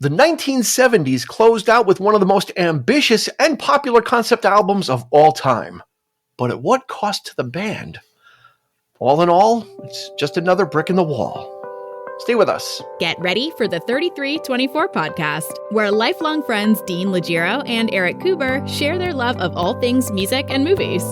The 1970s closed out with one of the most ambitious and popular concept albums of all time. But at what cost to the band? All in all, it's just another brick in the wall. Stay with us. Get ready for the 3324 podcast, where lifelong friends Dean Legiro and Eric Kuber share their love of all things music and movies.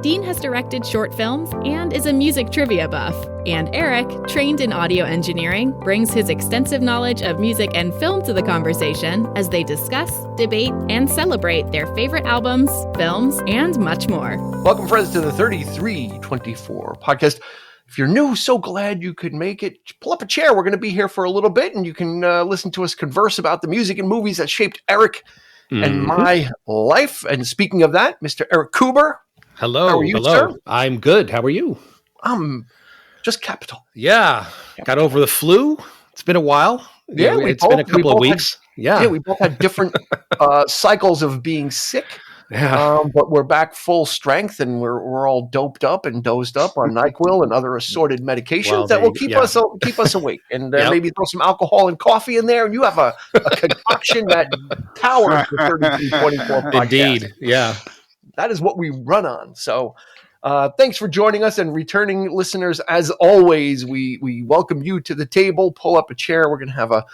Dean has directed short films and is a music trivia buff. And Eric, trained in audio engineering, brings his extensive knowledge of music and film to the conversation as they discuss, debate, and celebrate their favorite albums, films, and much more. Welcome, friends, to the 3324 podcast. If you're new, so glad you could make it. Pull up a chair. We're going to be here for a little bit, and you can listen to us converse about the music and movies that shaped Eric and my life. And speaking of that, Mr. Eric Kuber. Hello. How are you, hello. sir? I'm good. How are you? I'm just capital. Yeah. Got over the flu. It's been a while. Yeah, it's been a couple of weeks. Yeah, we both had different cycles of being sick. Yeah. But we're back full strength, and we're all doped up and dozed up on NyQuil and other assorted medications that will keep us awake. And maybe throw some alcohol and coffee in there, and you have a concoction that powers the 3324 podcast. Indeed. Yeah. That is what we run on. So thanks for joining us, and returning listeners. As always, we welcome you to the table. Pull up a chair. We're going to have a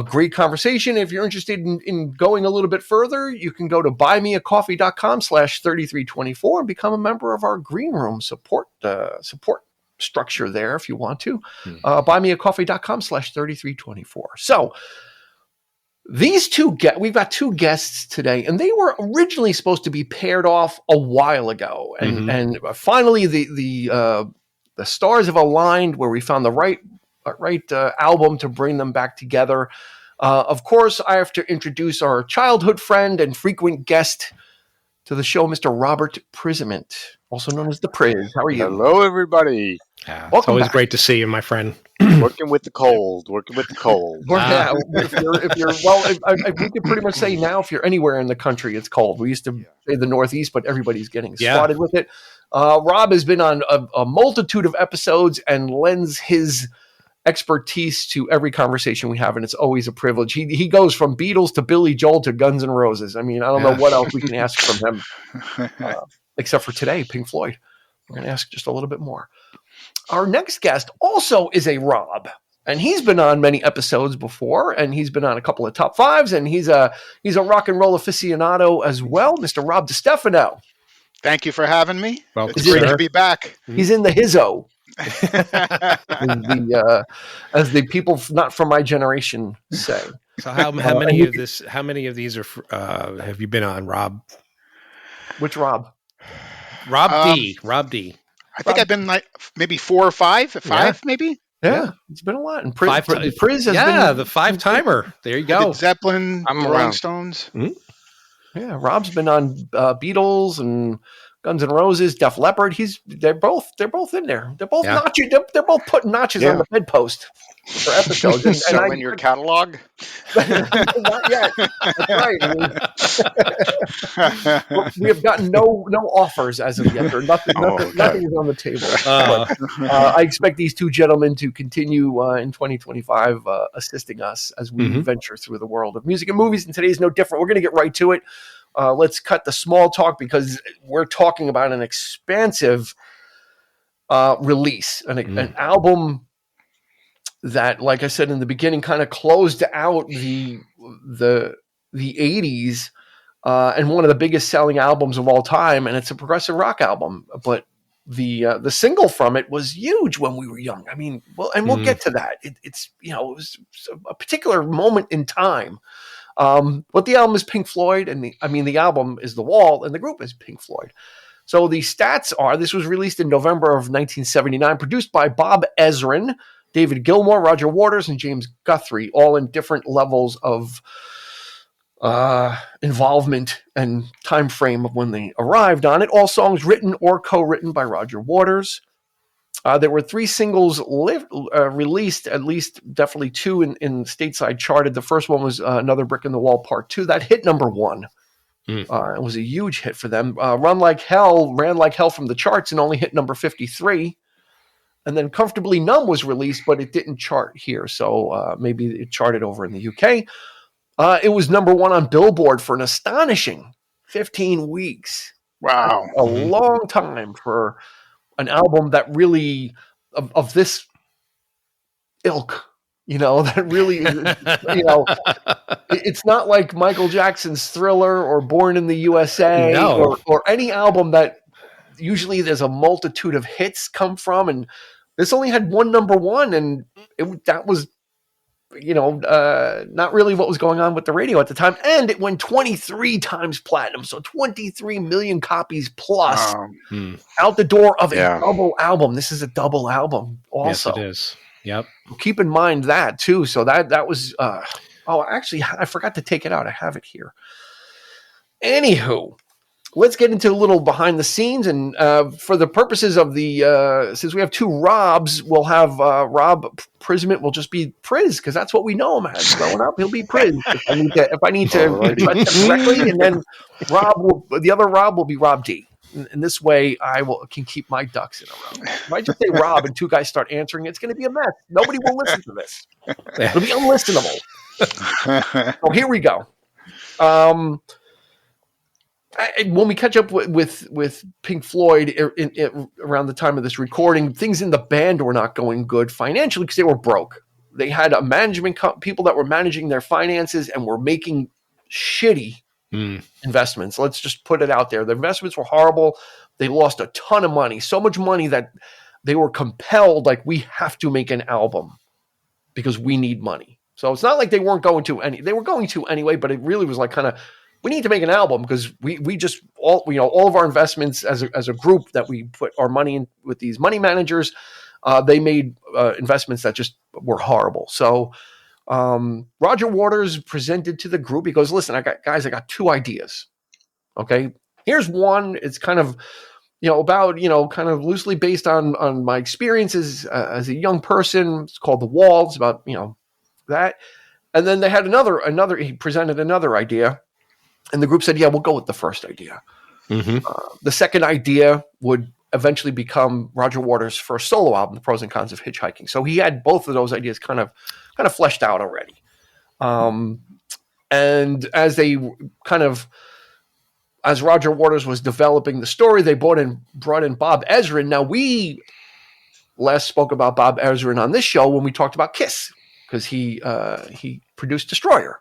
great conversation. If you're interested in going a little bit further, you can go to buymeacoffee.com/3324 and become a member of our green room support structure there if you want to. Buymeacoffee.com/3324. So these we've got two guests today, and they were originally supposed to be paired off a while ago. And finally the stars have aligned where we found the right album to bring them back together. Of course, I have to introduce our childhood friend and frequent guest to the show, Mr. Robert Prisament, also known as the Priz. How are you? Hello, everybody. It's always great to see you, my friend. Working with the cold. We can pretty much say now, if you're anywhere in the country, it's cold. We used to say the Northeast, but everybody's getting spotted with it. Rob has been on a multitude of episodes and lends his expertise to every conversation we have, and it's always a privilege. He goes from Beatles to Billy Joel to Guns N' Roses. I mean, I don't know what else we can ask from him, except for today, Pink Floyd. We're going to ask just a little bit more. Our next guest also is a Rob, and he's been on many episodes before, and he's been on a couple of top fives, and he's a rock and roll aficionado as well, Mr. Rob DiStefano. Thank you for having me. Welcome, it's great to be back. He's in the hizzo. As the people not from my generation say. So how many of these are have you been on, Rob? Which Rob? Rob D. I think I've been like maybe 4 or 5. Maybe. Yeah, it's been a lot. And Priz has been the 5-timer. There you go. Zeppelin, Rolling Stones. Mm-hmm. Yeah, Rob's been on Beatles and Guns N' Roses, Def Leppard. They're both in there. They're both notches. They're both putting notches on the bedpost for episodes. And in your catalog? Not yet. That's right. We have gotten no offers as of yet. Nothing is on the table. I expect these two gentlemen to continue in 2025 assisting us as we venture through the world of music and movies. And today is no different. We're going to get right to it. Let's cut the small talk because we're talking about an expansive release, an album that, like I said in the beginning, kind of closed out the 80s and one of the biggest selling albums of all time. And it's a progressive rock album, but the single from it was huge when we were young. I mean, we'll get to that. It was a particular moment in time. But the album is Pink Floyd, and the album is The Wall, and the group is Pink Floyd. So the stats are: this was released in November of 1979, produced by Bob Ezrin, David Gilmour, Roger Waters, and James Guthrie, all in different levels of involvement and time frame of when they arrived on it. All songs written or co-written by Roger Waters. There were 3 singles released, at least definitely 2 in stateside charted. The first one was Another Brick in the Wall Part 2. That hit number 1. It was a huge hit for them. Run Like Hell ran like hell from the charts and only hit number 53. And then Comfortably Numb was released, but it didn't chart here. So maybe it charted over in the UK. It was number 1 on Billboard for an astonishing 15 weeks. Wow. A long time for an album that really, of this ilk, that really, it's not like Michael Jackson's Thriller or Born in the USA or any album that usually there's a multitude of hits come from. And this only had one number 1, and that was, not really what was going on with the radio at the time. And it went 23 times platinum. So 23 million copies plus out the door of a double album. This is a double album also. Yes, it is. Yep. Keep in mind that too. So that was, actually I forgot to take it out. I have it here. Anywho, let's get into a little behind the scenes. And for the purposes of since we have 2 Robs, we'll have Rob Prismant will just be Priz, because that's what we know him as. Growing up, he'll be Priz. If I need to address him correctly, and then the other Rob will be Rob D. And this way, can keep my ducks in a row. If I just say Rob and 2 guys start answering, it's going to be a mess. Nobody will listen to this. It'll be unlistenable. So here we go. When we catch up with Pink Floyd around the time of this recording, things in the band were not going good financially because they were broke. They had a management people that were managing their finances and were making shitty investments. Let's just put it out there. The investments were horrible. They lost a ton of money, so much money that they were compelled, like, we have to make an album because we need money. So it's not like they weren't going to they were going to anyway, but it really was like kind of, we need to make an album because we just all of our investments as a group that we put our money in with these money managers, they made investments that just were horrible. So Roger Waters presented to the group. He goes, "Listen, I got 2 ideas. Okay, here's one. It's kind of about kind of loosely based on my experiences as a young person. It's called The Wall. It's about that." And then they had another. He presented another idea. And the group said, "Yeah, we'll go with the first idea." The second idea would eventually become Roger Waters' first solo album, The Pros and Cons of Hitchhiking. So he had both of those ideas kind of fleshed out already. And as Roger Waters was developing the story, they brought in Bob Ezrin. Now, we last spoke about Bob Ezrin on this show when we talked about Kiss, because he produced Destroyer.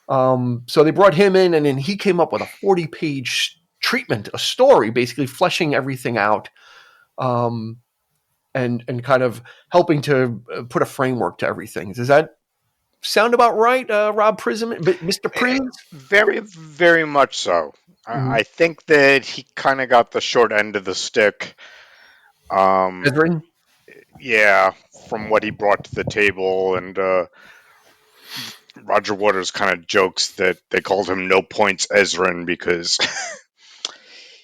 So they brought him in, and then he came up with a 40-page treatment, a story, basically fleshing everything out, and kind of helping to put a framework to everything. Does that sound about right, Rob Prism, Mr. Priz? Very, very much so. I think that he kind of got the short end of the stick. Ezrin? Yeah, from what he brought to the table, and Roger Waters kind of jokes that they called him No Points Ezrin because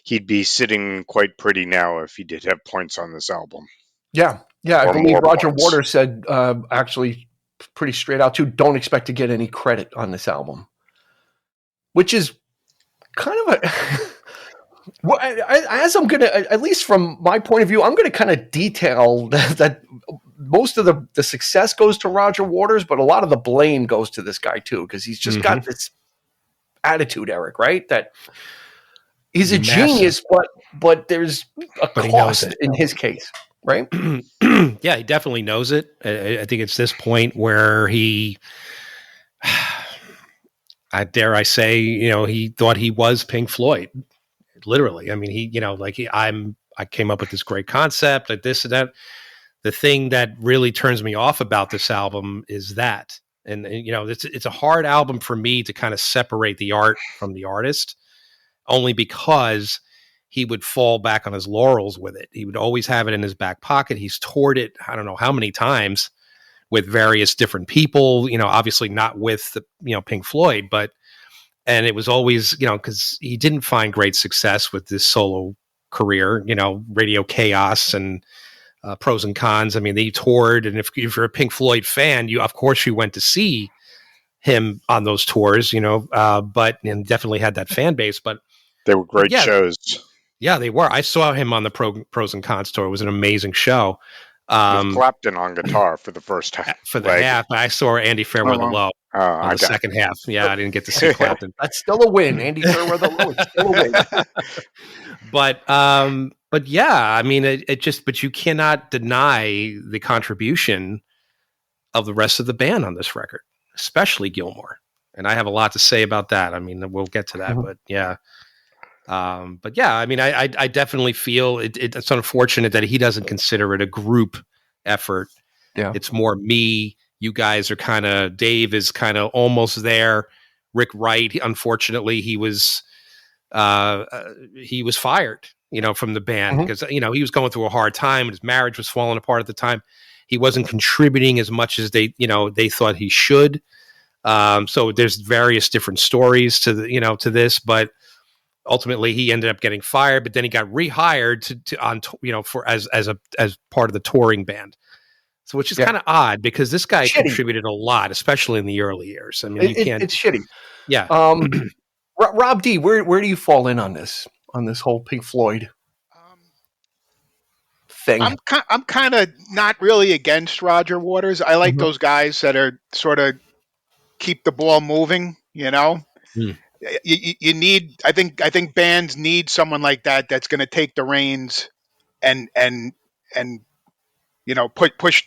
he'd be sitting quite pretty now if he did have points on this album. Yeah. I believe Roger Waters said, actually pretty straight out too, don't expect to get any credit on this album, which is kind of well, as I'm going to, at least from my point of view, I'm going to kind of detail that most of the success goes to Roger Waters, but a lot of the blame goes to this guy too, because he's just got this attitude, Eric, right? That he's a genius, but there's a cost in his case, right? Yeah, he definitely knows it. I think it's this point where he, dare I say, he thought he was Pink Floyd. Literally. I mean, I came up with this great concept, like this and that. The thing that really turns me off about this album is that, and it's a hard album for me to kind of separate the art from the artist, only because he would fall back on his laurels with it. He would always have it in his back pocket. He's toured it, I don't know how many times, with various different people, obviously not with Pink Floyd, and it was always, because he didn't find great success with this solo career, Radio Chaos and Pros and Cons. I mean, they toured, and if you're a Pink Floyd fan, of course you went to see him on those tours, but definitely had that fan base. But they were great shows. Yeah, they were. I saw him on the Pros and Cons tour. It was an amazing show. With Clapton on guitar for the first half. For the half, I saw Andy Fairweather Low on the second half. Yeah, I didn't get to see Clapton. That's still a win. Andy Fairweather Low is still a win. But yeah, I mean, it just, but you cannot deny the contribution of the rest of the band on this record, especially Gilmour. And I have a lot to say about that. I mean, we'll get to that, but yeah. I mean, I definitely feel it's unfortunate that he doesn't consider it a group effort. Yeah. It's more me. You guys are Dave is kind of almost there. Rick Wright, unfortunately, he was fired, from the band because, he was going through a hard time and his marriage was falling apart at the time. He wasn't contributing as much as they thought he should. So there's various different stories to this, but ultimately he ended up getting fired, but then he got rehired as part of the touring band. So which is kind of odd because this guy contributed a lot, especially in the early years. I mean, it's shitty. Yeah. Rob D, where do you fall in on this whole Pink Floyd thing? I'm kind of not really against Roger Waters. I like those guys that are sort of keep the ball moving, You need, I think bands need someone like that that's going to take the reins and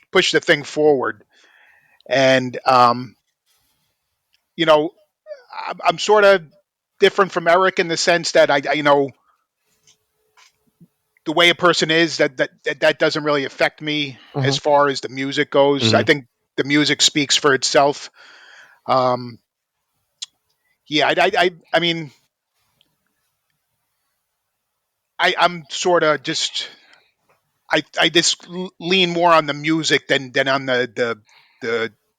push the thing forward. And I'm sort of different from Eric in the sense that I the way a person is that doesn't really affect me as far as the music goes. I think the music speaks for itself. I mean, I'm sort of just I just lean more on the music than on the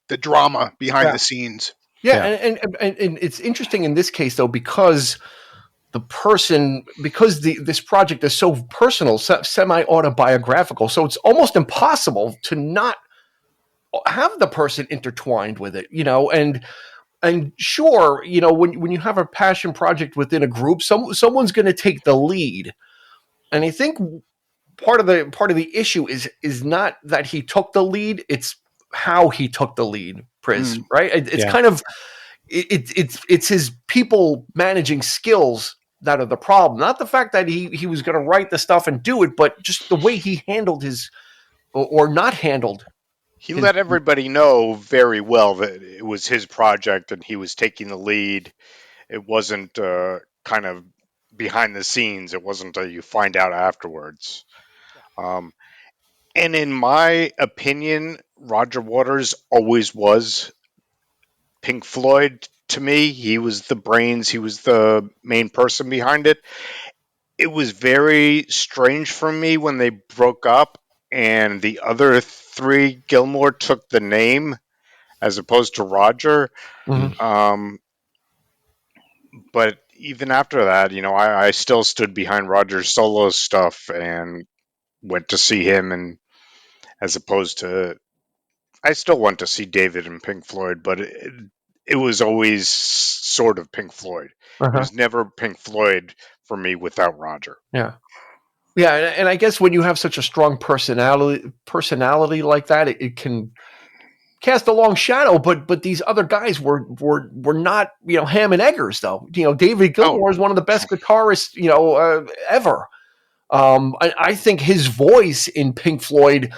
drama behind the scenes. Yeah. And it's interesting in this case though because this project is so personal, semi-autobiographical, so it's almost impossible to not have the person intertwined with it, and sure, when you have a passion project within a group, someone's going to take the lead. And I think part of the issue is not that he took the lead; it's how he took the lead, Priz. Right? It's kind of it's his people managing skills that are the problem, not the fact that he was going to write the stuff and do it, but just the way he handled his or not handled. He let everybody know very well that it was his project and he was taking the lead. It wasn't kind of behind the scenes. It wasn't you find out afterwards. And in my opinion, Roger Waters always was Pink Floyd to me. He was the brains. He was the main person behind it. It was very strange for me when they broke up and the other three, Gilmour, took the name as opposed to Roger. But even after that, I still stood behind Roger's solo stuff and went to see him, and as opposed to, I still went to see David and Pink Floyd, but it was always sort of Pink Floyd. It was never Pink Floyd for me without Roger. Yeah. Yeah, and I guess when you have such a strong personality like that, it can cast a long shadow. But these other guys were not ham and eggers though. David Gilmour is one of the best guitarists ever. I think his voice in Pink Floyd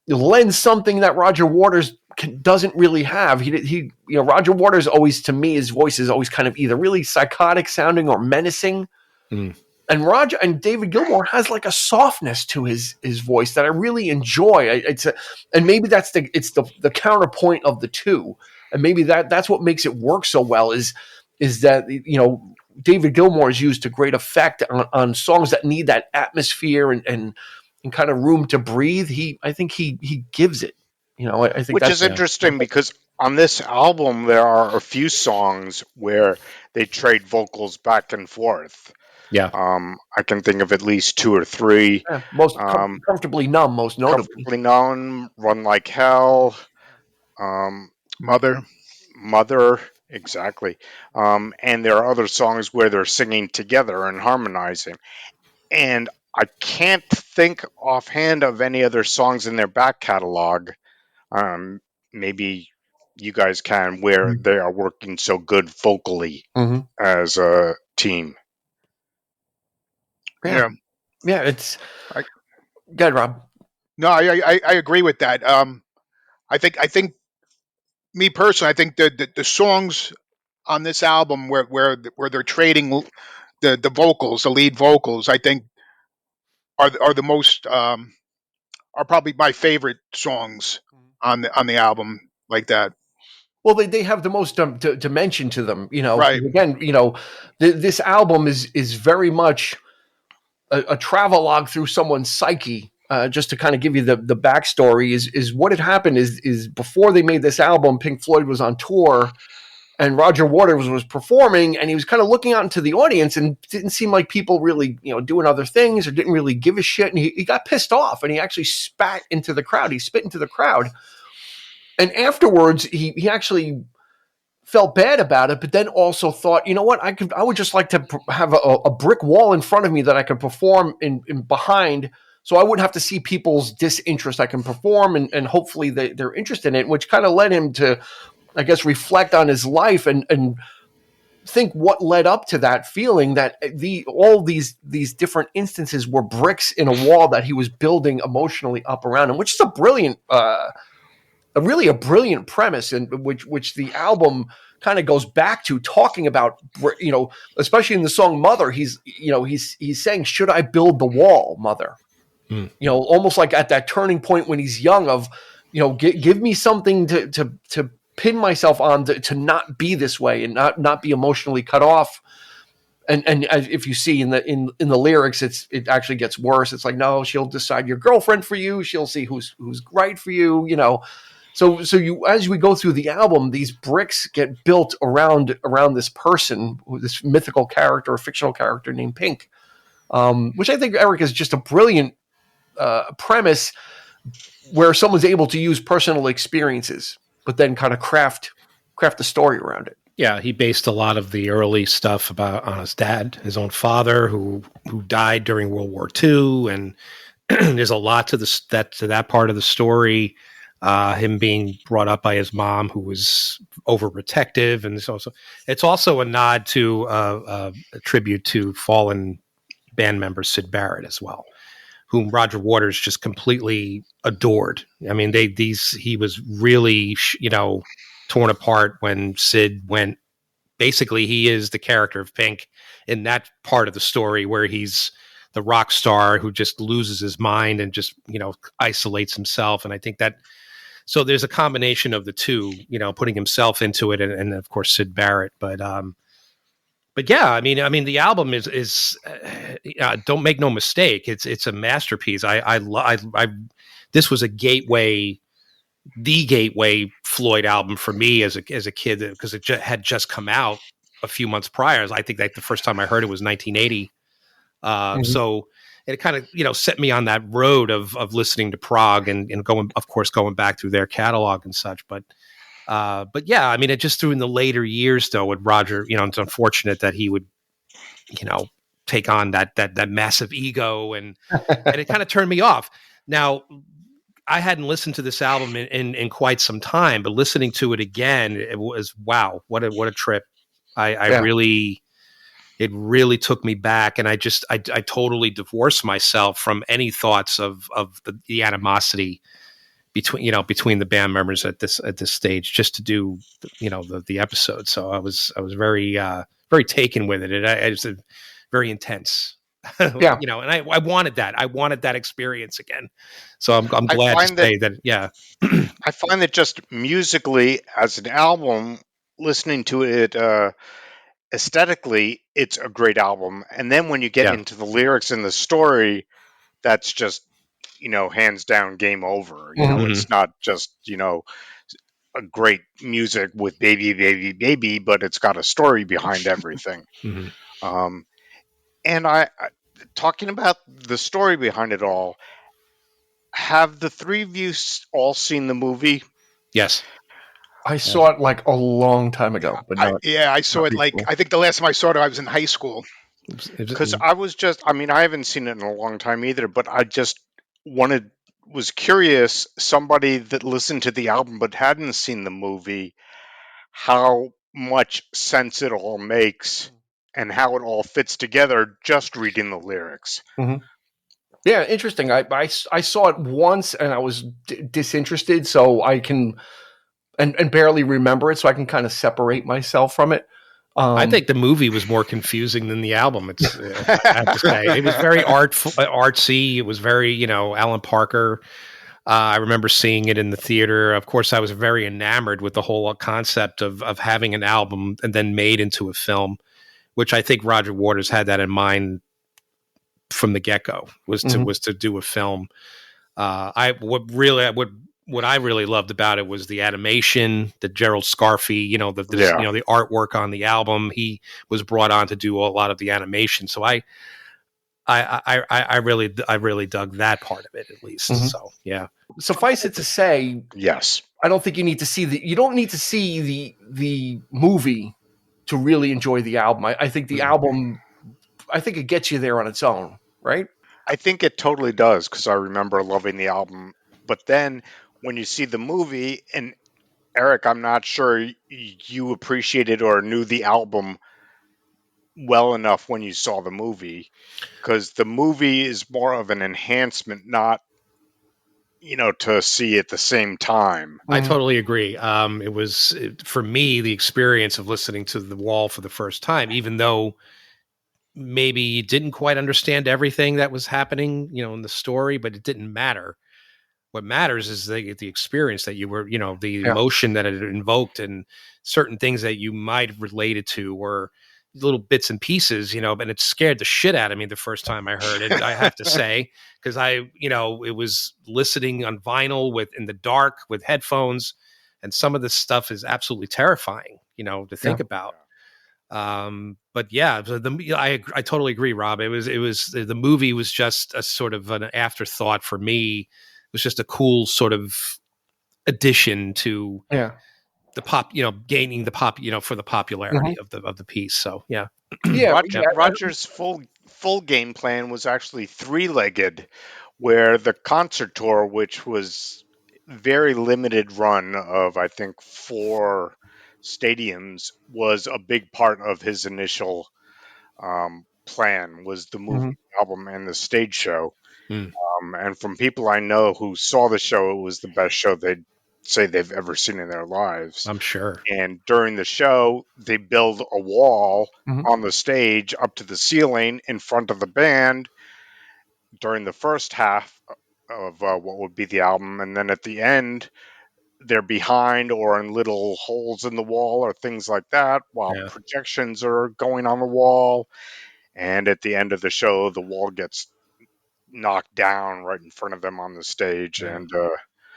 lends something that Roger Waters doesn't really have. He Roger Waters always, to me, his voice is always kind of either really psychotic sounding or menacing. And David Gilmour has like a softness to his voice that I really enjoy. And maybe that's the counterpoint of the two. And maybe that's what makes it work so well is that, David Gilmour is used to great effect on songs that need that atmosphere and kind of room to breathe. I think he gives it, I think which is interesting because on this album, there are a few songs where they trade vocals back and forth. Yeah. I can think of at least two or three. Yeah, most Comfortably Numb, most notably. Comfortably Numb, Run Like Hell, Mother, exactly. And there are other songs where they're singing together and harmonizing. And I can't think offhand of any other songs in their back catalog. Um, Maybe you guys can, where they are working so good vocally Mm-hmm. as a team. Yeah, Yeah. yeah. It's I, good, Rob. no, I agree with that. I think me personally, I think the songs on this album where they're trading the vocals, the lead vocals, I think are the most are probably my favorite songs on the album like that. Well, they have the most dimension to them. Right. Again, this album is very much a travelogue through someone's psyche. Just to kind of give you the backstory, is what had happened is before they made this album, Pink Floyd was on tour and Roger Waters was performing, and he was kind of looking out into the audience and didn't seem like people really, doing other things or didn't really give a shit. And he got pissed off and he actually spat into the crowd. He spit into the crowd. And afterwards, he actually felt bad about it, but then also thought, you know what, I would just like to have a brick wall in front of me that I could perform in behind, so I wouldn't have to see people's disinterest. I can perform and hopefully they're interested in it, which kind of led him to, I guess, reflect on his life and think what led up to that feeling that all these different instances were bricks in a wall that he was building emotionally up around him, which is a brilliant really a brilliant premise, and which the album kind of goes back to, talking about, especially in the song Mother. He's saying, should I build the wall, Mother? Almost like at that turning point when he's young of, give me something to pin myself on to not be this way and not be emotionally cut off. And if you see in the lyrics, it actually gets worse. It's like, no, she'll decide your girlfriend for you. She'll see who's right for you. So you, as we go through the album, these bricks get built around this person, this mythical character, a fictional character named Pink, which I think, Eric, is just a brilliant premise where someone's able to use personal experiences, but then kind of craft the story around it. Yeah, he based a lot of the early stuff on his dad, his own father, who died during World War II, and there's a lot to that part of the story. Him being brought up by his mom, who was overprotective, and it's also a nod to a tribute to fallen band member Syd Barrett as well, whom Roger Waters just completely adored. I mean, he was really torn apart when Syd went. Basically, he is the character of Pink in that part of the story where he's the rock star who just loses his mind and just isolates himself. And I think that. So there's a combination of the two, putting himself into it, and of course Syd Barrett. But yeah, I mean, the album is don't make no mistake, it's a masterpiece. This was the gateway Floyd album for me as a kid, because it had just come out a few months prior. I think that the first time I heard it was 1980. So it kind of, set me on that road of listening to prog and going back through their catalog and such. But yeah, I mean, it just through in the later years though with Roger, it's unfortunate that he would, take on that massive ego and it kind of turned me off. Now, I hadn't listened to this album in quite some time, but listening to it again, it was, wow, what a trip. It really took me back, and I totally divorced myself from any thoughts of the animosity between the band members at this stage, just to do the episode. So I was very very taken with it. It was very intense. Yeah. And I wanted that. I wanted that experience again. So I'm glad to say that. Yeah. I find that just musically as an album, listening to it aesthetically, it's a great album. And then when you get into the lyrics and the story, that's just, hands down game over. It's not just, a great music with baby, baby, baby, but it's got a story behind everything. And I talking about the story behind it all, have the three of you all seen the movie? Yes. I saw it like a long time ago, but I saw it like, I think the last time I saw it, I was in high school. Because I haven't seen it in a long time either, but I just was curious, somebody that listened to the album but hadn't seen the movie, how much sense it all makes and how it all fits together just reading the lyrics. Mm-hmm. Yeah, interesting. I saw it once and I was disinterested, so I can and barely remember it, so I can kind of separate myself from it. I think the movie was more confusing than the album. It's I have to say, it was very artsy. It was very, Alan Parker. I remember seeing it in the theater. Of course, I was very enamored with the whole concept of having an album and then made into a film, which I think Roger Waters had that in mind from the get-go, was to do a film. What I really loved about it was the animation, the Gerald Scarfy, the artwork on the album. He was brought on to do a lot of the animation. So I really dug that part of it, at least. Mm-hmm. So, yeah. Suffice it to say, yes, I don't think you need to see you don't need to see the movie to really enjoy the album. I think the album, I think it gets you there on its own, right? I think it totally does, because I remember loving the album. But then when you see the movie, and Eric, I'm not sure you appreciated or knew the album well enough when you saw the movie, because the movie is more of an enhancement, not to see at the same time. I totally agree. It was, for me, the experience of listening to The Wall for the first time, even though maybe you didn't quite understand everything that was happening, in the story, but it didn't matter. What matters is the experience that you were, the emotion that it invoked, and certain things that you might have related to, or little bits and pieces, and it scared the shit out of me the first time I heard it, I have to say, because it was listening on vinyl in the dark with headphones, and some of this stuff is absolutely terrifying, to think about. But yeah, I totally agree, Rob. It was the movie was just a sort of an afterthought for me. It was just a cool sort of addition to the pop, gaining the pop, for the popularity of the piece. So yeah. Roger's full game plan was actually three-legged, where the concert tour, which was very limited run of, I think, 4 stadiums, was a big part of his initial plan, was the movie, album, and the stage show. And from people I know who saw the show, it was the best show they'd say they've ever seen in their lives. I'm sure. And during the show, they build a wall on the stage up to the ceiling in front of the band during the first half of what would be the album. And then at the end, they're behind or in little holes in the wall or things like that, while projections are going on the wall. And at the end of the show, the wall gets knocked down right in front of them on the stage. And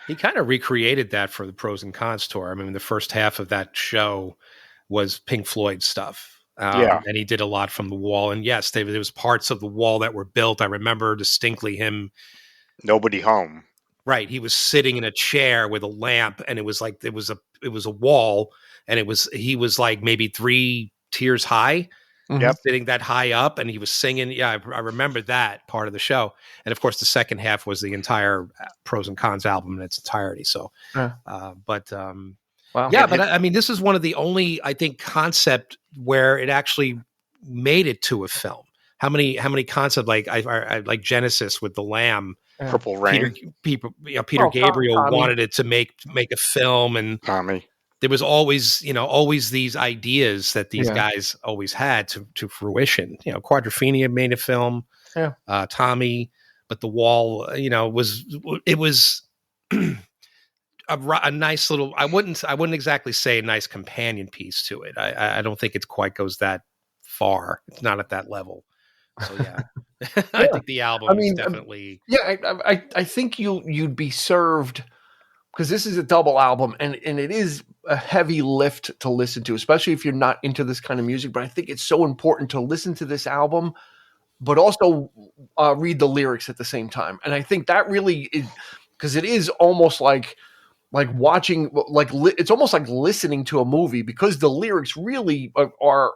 he kind of recreated that for the Pros and Cons tour. I mean, the first half of that show was Pink Floyd stuff. And he did a lot from the wall. And yes, there was parts of the wall that were built. I remember distinctly him. Nobody Home. Right. He was sitting in a chair with a lamp, and it was like, it was a wall, and he was like maybe 3 tiers high. Sitting that high up, and he was singing. Yeah, I remember that part of the show. And of course, the second half was the entire Pros and Cons album in its entirety. So, wow. But I mean, this is one of the only, I think, concept where it actually made it to a film. How many concept, like I like Genesis with the Lamb, Purple Rain. Peter Gabriel wanted it to make a film, and Tommy. There was always these ideas that these guys always had to fruition. Quadrophenia made a film, Tommy, but The Wall, was a nice little. I wouldn't exactly say a nice companion piece to it. I don't think it quite goes that far. It's not at that level. So yeah, I think the album is definitely. I think you'd be served, because this is a double album, and it is a heavy lift to listen to, especially if you're not into this kind of music. But I think it's so important to listen to this album, but also read the lyrics at the same time. And I think that really is, because it is almost like watching, it's almost like listening to a movie, because the lyrics really are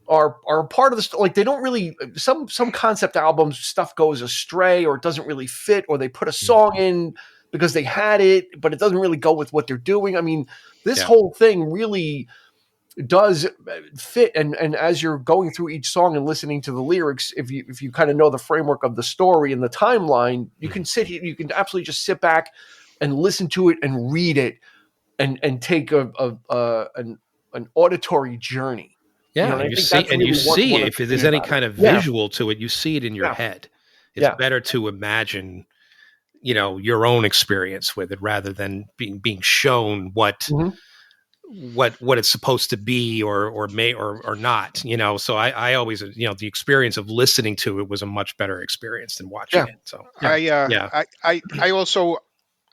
are part of the, like, they don't really, some concept albums, stuff goes astray or it doesn't really fit, or they put a song in because they had it, but it doesn't really go with what they're doing. I mean, this whole thing really does fit, and as you're going through each song and listening to the lyrics, if you kind of know the framework of the story and the timeline, you can sit here, you can absolutely just sit back and listen to it and read it and take an auditory journey. Yeah, and you see if there's any kind of visual to it, you see it in your head. It's better to imagine, your own experience with it rather than being shown what it's supposed to be or may or not. So I always, the experience of listening to it was a much better experience than watching it. So I also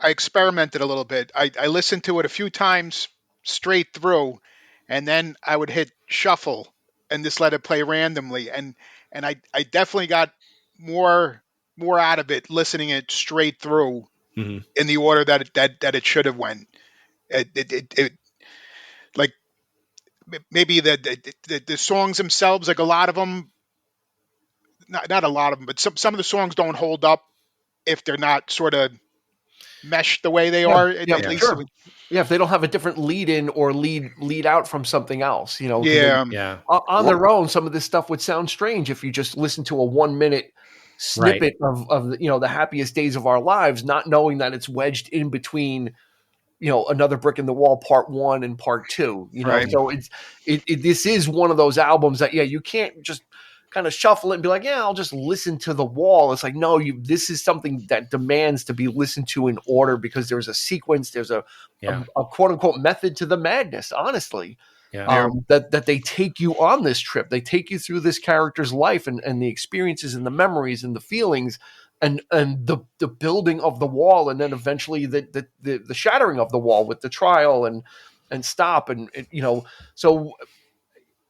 experimented a little bit. I listened to it a few times straight through, and then I would hit shuffle and just let it play randomly. And I definitely got more out of it listening it straight through in the order that it should have went. It like maybe the songs themselves, like a lot of them, not a lot of them, but some of the songs don't hold up if they're not sort of meshed the way they are. At least, sure. If they don't have a different lead in or lead out from something else, on their own, some of this stuff would sound strange if you just listen to a 1 minute snippet of the happiest days of our lives, not knowing that it's wedged in between, another brick in the wall, part 1 and part 2. So this is one of those albums that you can't just kind of shuffle it and be like, I'll just listen to The Wall. It's like, no, this is something that demands to be listened to in order, because there's a sequence, there's a quote unquote method to the madness, honestly. That they take you on this trip. They take you through this character's life and the experiences and the memories and the feelings and the building of the wall, and then eventually the shattering of the wall with the trial and stop and so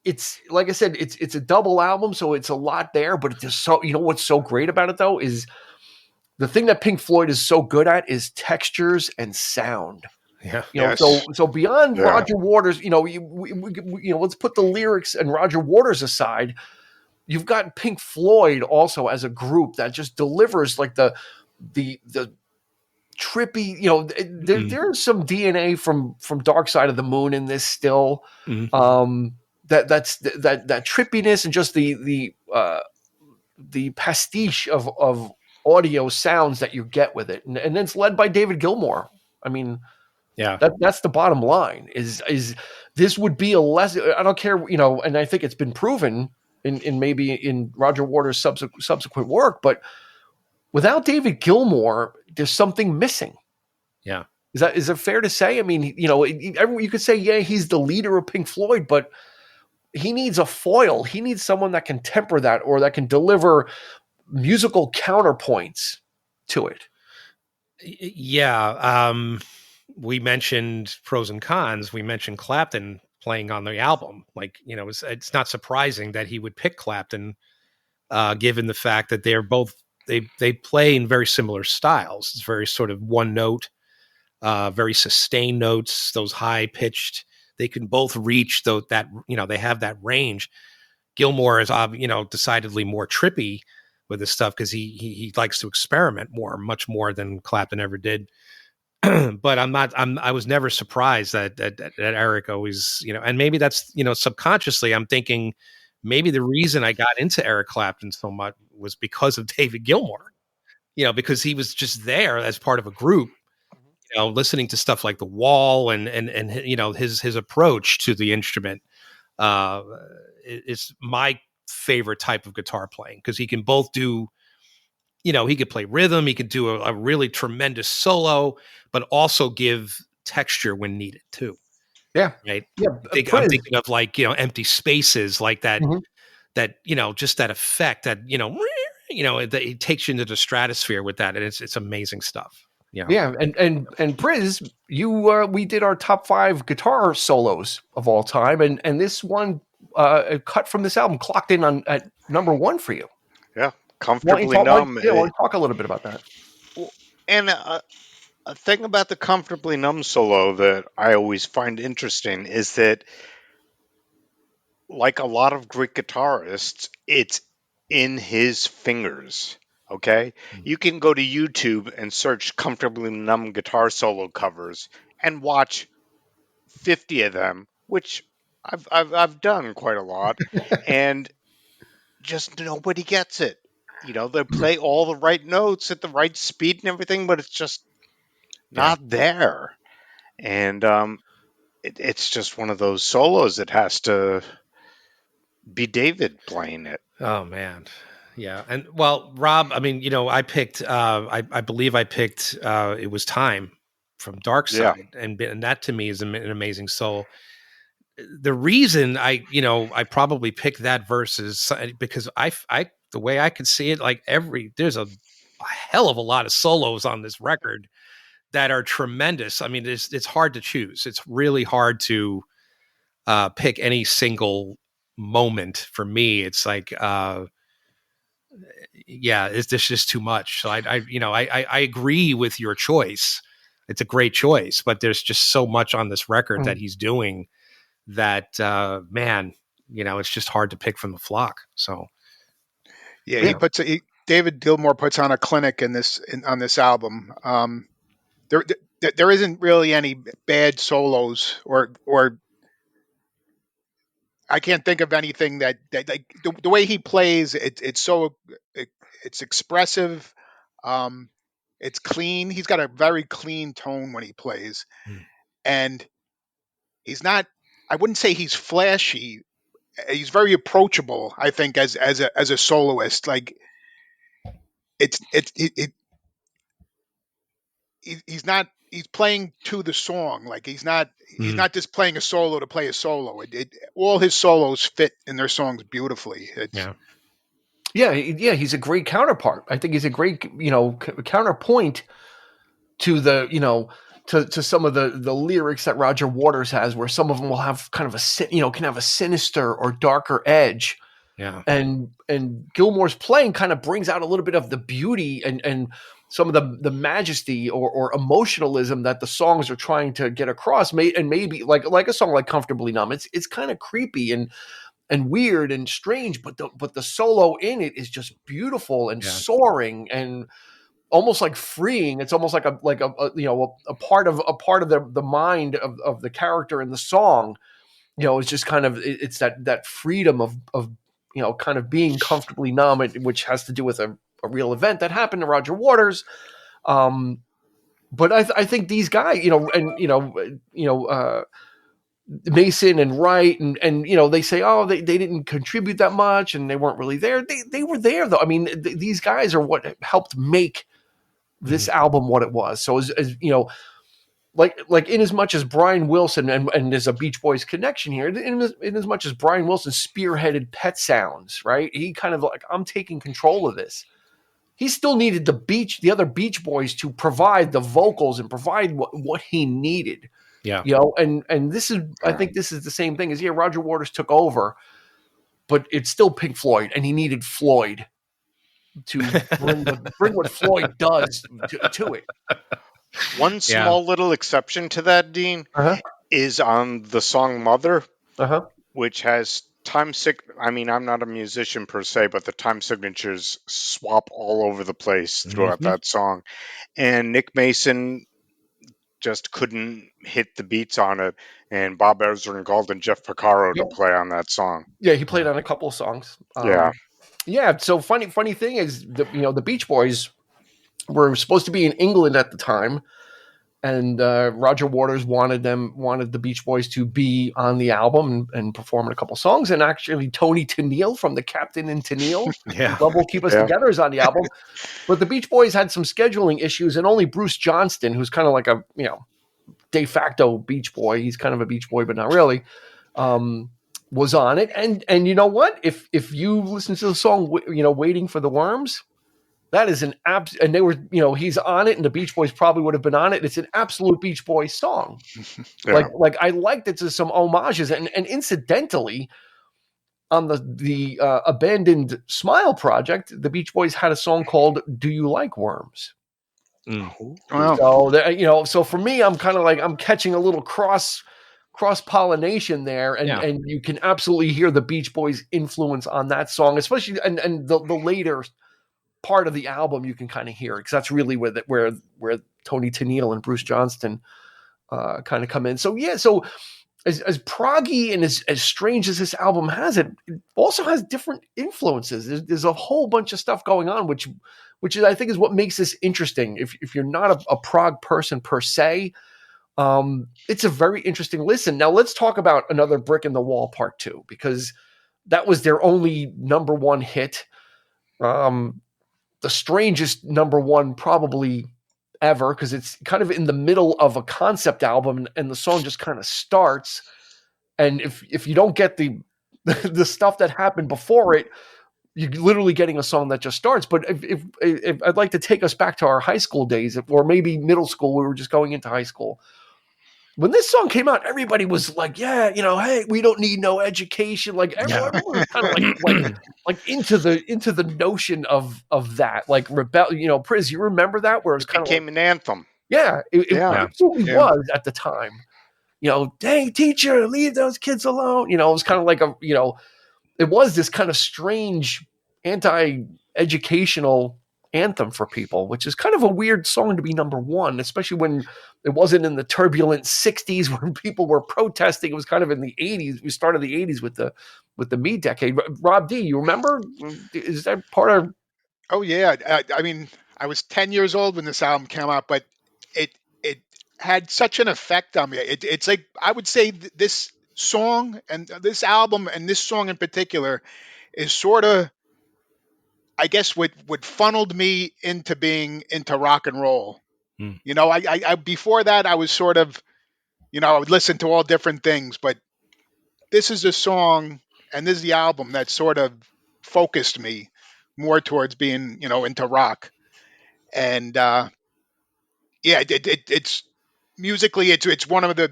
it's, like I said, it's a double album, so it's a lot there, but it's just so, what's so great about it though is the thing that Pink Floyd is so good at is textures and sound. So beyond Roger Waters, let's put the lyrics and Roger Waters aside. You've got Pink Floyd also as a group that just delivers like the trippy, there's some DNA from Dark Side of the Moon in this still. That's that trippiness and just the pastiche of audio sounds that you get with it, and it's led by David Gilmour. I mean, that's the bottom line. Is this would be a less? I don't care, and I think it's been proven in maybe in Roger Waters' subsequent work, but without David Gilmour, there's something missing. Yeah, is it fair to say? I mean, you could say, he's the leader of Pink Floyd, but he needs a foil. He needs someone that can temper that or that can deliver musical counterpoints to it. Yeah. We mentioned pros and cons. We mentioned Clapton playing on the album. Like, it's not surprising that he would pick Clapton, given the fact that they're both, they play in very similar styles. It's very sort of one note, very sustained notes, those high pitched. They can both reach that they have that range. Gilmour is, decidedly more trippy with this stuff because he likes to experiment much more than Clapton ever did. But I was never surprised that Eric always, and maybe that's, subconsciously I'm thinking maybe the reason I got into Eric Clapton so much was because of David Gilmour, because he was just there as part of a group. Listening to stuff like The Wall and his approach to the instrument is my favorite type of guitar playing, because he can both do, he could play rhythm, he could do a really tremendous solo, but also give texture when needed too. Yeah. Right. Yeah. I'm thinking of like, Empty Spaces, like that, that, just that effect that, that it takes you into the stratosphere with that. And it's amazing stuff. Yeah, and Priz, we did our top 5 guitar solos of all time, and this one cut from this album clocked in at number 1 for you. Yeah, Comfortably Numb. I want to talk a little bit about that. And a thing about the Comfortably Numb solo that I always find interesting is that like a lot of great guitarists, it's in his fingers. Okay? You can go to YouTube and search Comfortably Numb guitar solo covers and watch 50 of them, which I've done quite a lot, and just nobody gets it. They play all the right notes at the right speed and everything, but it's just not there. And it's just one of those solos that has to be David playing it. Oh man. Yeah. And well, Rob, I mean, I picked I believe I picked It Was Time from Dark Side. And that to me is an amazing soul. The reason I probably picked that verse is because I the way I could see it, like there's a hell of a lot of solos on this record that are tremendous. I mean, it's hard to choose. It's really hard to pick any single moment for me. It's like, it's just too much. So I agree with your choice. It's a great choice, but there's just so much on this record that he's doing that, man, it's just hard to pick from the flock. So yeah, David Gilmour puts on a clinic on this album. There isn't really any bad solos or I can't think of anything that like the way he plays it's expressive, it's clean. He's got a very clean tone when he plays, and he's not. I wouldn't say he's flashy. He's very approachable. I think as a soloist, like he's not. He's playing to the song. Like he's not just playing a solo to play a solo. All his solos fit in their songs beautifully. Yeah, he's a great counterpart. I think he's a great, counterpoint to the, to some of the lyrics that Roger Waters has, where some of them will have kind of can have a sinister or darker edge. Yeah. And Gilmour's playing kind of brings out a little bit of the beauty and some of the majesty or emotionalism that the songs are trying to get across. And maybe like a song like Comfortably Numb, it's kind of creepy and weird and strange, but the solo in it is just beautiful and soaring and almost like freeing. It's almost like a part of the mind of the character in the song. It's just kind of it's that freedom of kind of being comfortably numb, which has to do with a real event that happened to Roger Waters. But I think these guys, Mason and Wright and they say, oh, they didn't contribute that much and they weren't really there. They were there though. I mean, these guys are what helped make this album what it was. So as like in as much as Brian Wilson and there's a Beach Boys connection here, in as much as Brian Wilson spearheaded Pet Sounds, right? He kind of like, I'm taking control of this. He still needed the other Beach Boys to provide the vocals and provide what he needed. Yeah. And this is, I think this is the same thing as, Roger Waters took over, but it's still Pink Floyd, and he needed Floyd to bring what Floyd does to it. One small little exception to that, Dean, is on the song Mother, which has I mean, I'm not a musician per se, but the time signatures swap all over the place throughout that song. And Nick Mason just couldn't hit the beats on it, and Bob Ezrin called in Jeff Porcaro to play on that song. Yeah, he played on a couple of songs. Yeah. So funny thing is, the Beach Boys were supposed to be in England at the time, and Roger Waters wanted the Beach Boys to be on the album and perform in a couple songs. And actually, Tony Tennille from the Captain and Tennille double Keep Us Together is on the album. But the Beach Boys had some scheduling issues, and only Bruce Johnston, who's kind of like a de facto Beach Boy, he's kind of a Beach Boy but not really, was on it. And you know what? If you listen to the song, Waiting for the Worms, that is an and they were, he's on it, and the Beach Boys probably would have been on it. It's an absolute Beach Boys song. Like I liked it to some homages, and incidentally, on the abandoned Smile project, the Beach Boys had a song called "Do You Like Worms?" Wow. So so for me, I'm kind of like, I'm catching a little cross cross-pollination there, and you can absolutely hear the Beach Boys influence on that song, especially and the later part of the album you can kind of hear, because that's really where Tony Tennille and Bruce Johnston kind of come in. So as proggy and as strange as this album has, it also has different influences. There's a whole bunch of stuff going on, which is, I think, is what makes this interesting. If you're not a prog person per se, it's a very interesting listen. Now let's talk about Another Brick in the Wall Part 2, because that was their only number one hit. The strangest number one probably ever, because it's kind of in the middle of a concept album, and the song just kind of starts. And if you don't get the stuff that happened before it, you're literally getting a song that just starts. But if I'd like to take us back to our high school days, or maybe middle school, we were just going into high school. When this song came out, everybody was like, yeah, hey, we don't need no education. Like everyone was kind of like into the notion of that, like rebel, Priz, you remember that, where it was kind of became an anthem. Yeah, it absolutely was at the time. Dang teacher, leave those kids alone. It was kind of like it was this kind of strange anti-educational anthem for people, which is kind of a weird song to be number one, especially when it wasn't in the turbulent 60s when people were protesting. It was kind of in the 80s. We started the 80s with the Me decade. Rob D, you remember? Is that part of? Oh yeah. I mean, I was 10 years old when this album came out, but it had such an effect on me. It's like, I would say this song and this album and this song in particular is sort of, I guess, what funneled me into being into rock and roll. I before that I was sort of, I would listen to all different things, but this is a song and this is the album that sort of focused me more towards being, into rock. And it's musically, it's one of the